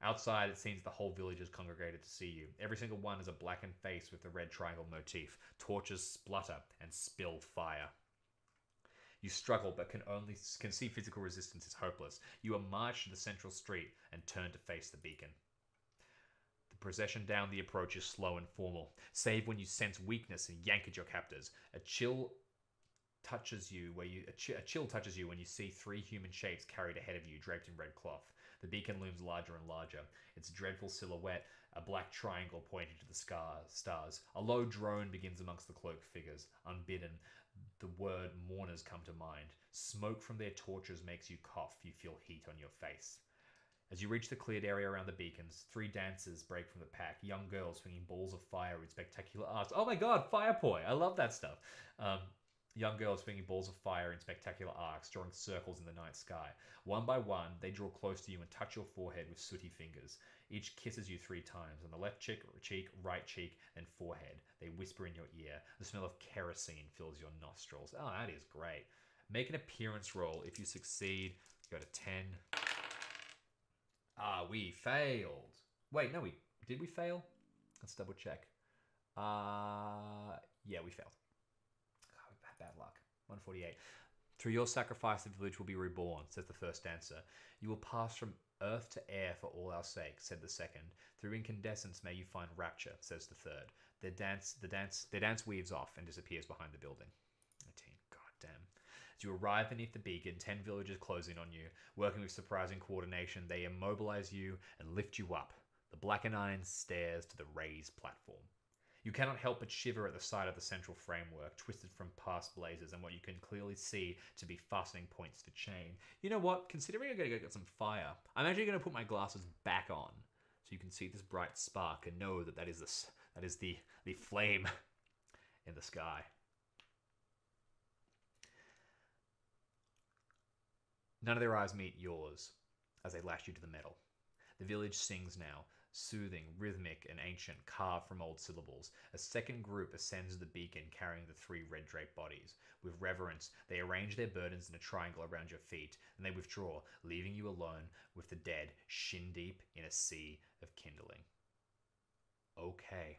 Outside, it seems the whole village is congregated to see you. Every single one is a blackened face with the red triangle motif. Torches splutter and spill fire. You struggle, but can see physical resistance is hopeless. You are marched to the central street and turn to face the beacon. The procession down the approach is slow and formal, save when you sense weakness and yank at your captors. A chill touches you when you see three human shapes carried ahead of you, draped in red cloth. The beacon looms larger and larger. Its dreadful silhouette, a black triangle pointing to the stars. A low drone begins amongst the cloaked figures. Unbidden, the word mourners come to mind. Smoke from their torches makes you cough. You feel heat on your face. As you reach the cleared area around the beacons, three dancers break from the pack. Young girls swinging balls of fire with spectacular arcs. Oh my god, fire poi! I love that stuff. Young girls swinging balls of fire in spectacular arcs, drawing circles in the night sky. One by one, they draw close to you and touch your forehead with sooty fingers. Each kisses you 3 times, on the left cheek, right cheek, and forehead. They whisper in your ear. The smell of kerosene fills your nostrils. Oh, that is great. Make an appearance roll. If you succeed, go to 10. Ah, we failed. Wait, no, did we fail? Let's double check. Yeah, we failed. God, we've had bad luck. 148. Through your sacrifice, the village will be reborn, says the first dancer. You will pass from earth to air for all our sake, said the second. Through incandescence may you find rapture, says the third. Their dance weaves off and disappears behind the building. 19. God damn. As you arrive beneath the beacon, 10 villagers close in on you. Working with surprising coordination, they immobilize you and lift you up. The blackened iron stairs to the raised platform. You cannot help but shiver at the sight of the central framework, twisted from past blazes and what you can clearly see to be fastening points to chain. You know what? Considering I'm going to go get some fire, I'm actually going to put my glasses back on so you can see this bright spark and know that that is the flame in the sky. None of their eyes meet yours as they lash you to the metal. The village sings now, soothing, rhythmic, and ancient, carved from old syllables. A second group ascends the beacon carrying the 3 red-draped bodies. With reverence, they arrange their burdens in a triangle around your feet, and they withdraw, leaving you alone with the dead, shin-deep in a sea of kindling. Okay.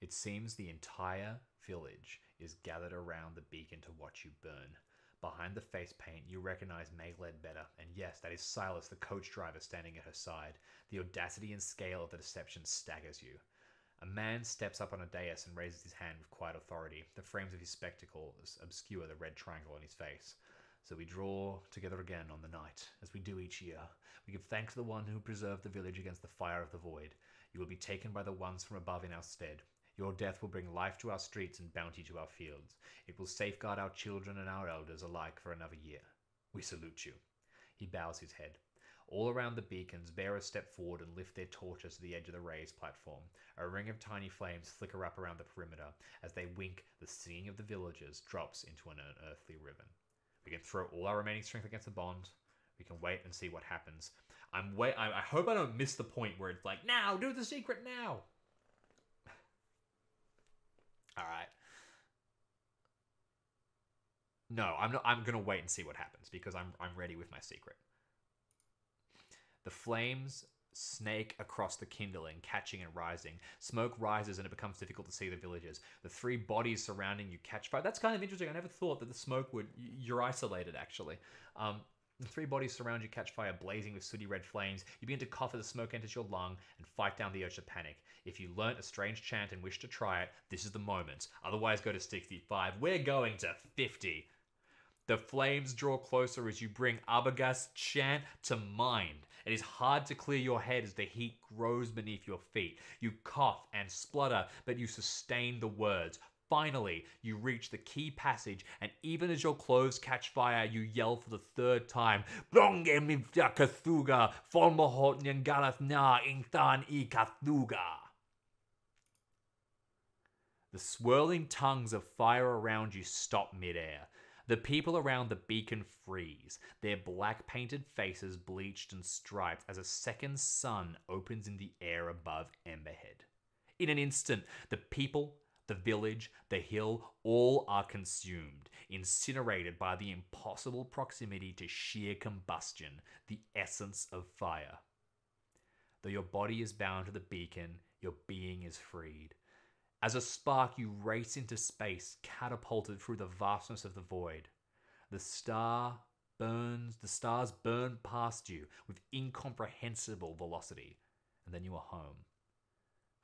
It seems the entire village is gathered around the beacon to watch you burn. Behind the face paint, you recognize May Ledbetter, and yes, that is Silas, the coach driver, standing at her side. The audacity and scale of the deception staggers you. A man steps up on a dais and raises his hand with quiet authority. The frames of his spectacles obscure the red triangle on his face. So we draw together again on the night, as we do each year. We give thanks to the one who preserved the village against the fire of the void. You will be taken by the ones from above in our stead. Your death will bring life to our streets and bounty to our fields. It will safeguard our children and our elders alike for another year. We salute you. He bows his head. All around the beacons, bearers step forward and lift their torches to the edge of the raised platform. A ring of tiny flames flicker up around the perimeter. As they wink, the singing of the villagers drops into an unearthly rhythm. We can throw all our remaining strength against the bond. We can wait and see what happens. I hope I don't miss the point where it's like, now, do the secret now. All right. No, I'm not. I'm gonna wait and see what happens because I'm ready with my secret. The flames snake across the kindling, catching and rising. Smoke rises and it becomes difficult to see the villagers. The three bodies surrounding you catch fire. That's kind of interesting. I never thought that the smoke would... You're isolated, actually. The three bodies surround you, catch fire, blazing with sooty red flames. You begin to cough as the smoke enters your lung and fight down the urge to panic. If you learnt a strange chant and wish to try it, this is the moment. Otherwise, go to 65. We're going to 50. The flames draw closer as you bring Abaga's chant to mind. It is hard to clear your head as the heat grows beneath your feet. You cough and splutter, but you sustain the words. Finally, you reach the key passage, and even as your clothes catch fire, you yell for the third time, Kathuga, Folmahot Nyangalath Na Ingthan I Kathuga. The swirling tongues of fire around you stop midair. The people around the beacon freeze, their black-painted faces bleached and striped as a second sun opens in the air above Emberhead. In an instant, the people, the village, the hill, all are consumed, incinerated by the impossible proximity to sheer combustion, the essence of fire. Though your body is bound to the beacon, your being is freed. As a spark, you race into space, catapulted through the vastness of the void. The stars burn past you with incomprehensible velocity, and then you are home.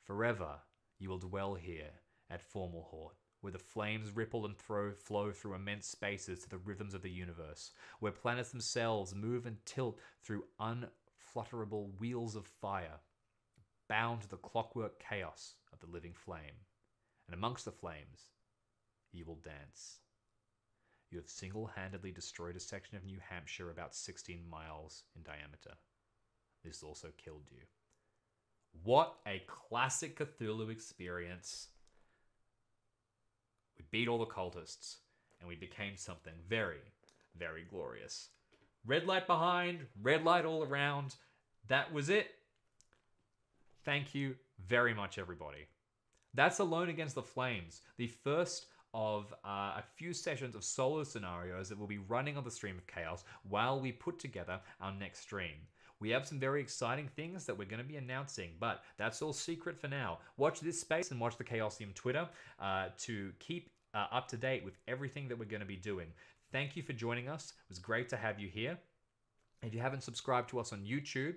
Forever, you will dwell here at Formalhort, where the flames ripple and flow through immense spaces to the rhythms of the universe, where planets themselves move and tilt through unflutterable wheels of fire, bound to the clockwork chaos of the living flame. And amongst the flames, you will dance. You have single-handedly destroyed a section of New Hampshire about 16 miles in diameter. This also killed you. What a classic Cthulhu experience. We beat all the cultists, and we became something very, very glorious. Red light behind, red light all around. That was it. Thank you very much, everybody. That's Alone Against the Flames, the first of a few sessions of solo scenarios that will be running on the Stream of Chaos while we put together our next stream. We have some very exciting things that we're going to be announcing, but that's all secret for now. Watch this space and watch the Chaosium Twitter to keep up to date with everything that we're going to be doing. Thank you for joining us. It was great to have you here. If you haven't subscribed to us on YouTube,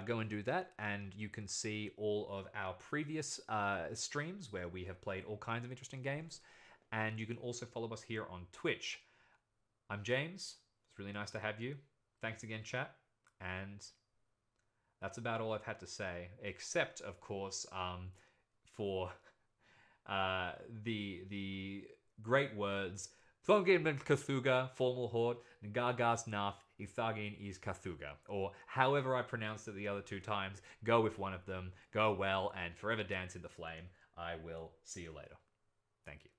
go and do that, and you can see all of our previous streams where we have played all kinds of interesting games, and you can also follow us here on Twitch. I'm James. It's really nice to have you. Thanks again, chat, and that's about all I've had to say, except, of course, for the great words, Thongin Kathuga, Formal Horde, Gagas Naf, Ithagin is Kathuga. Or however I pronounced it the other two times, go with one of them, go well, and forever dance in the flame. I will see you later. Thank you.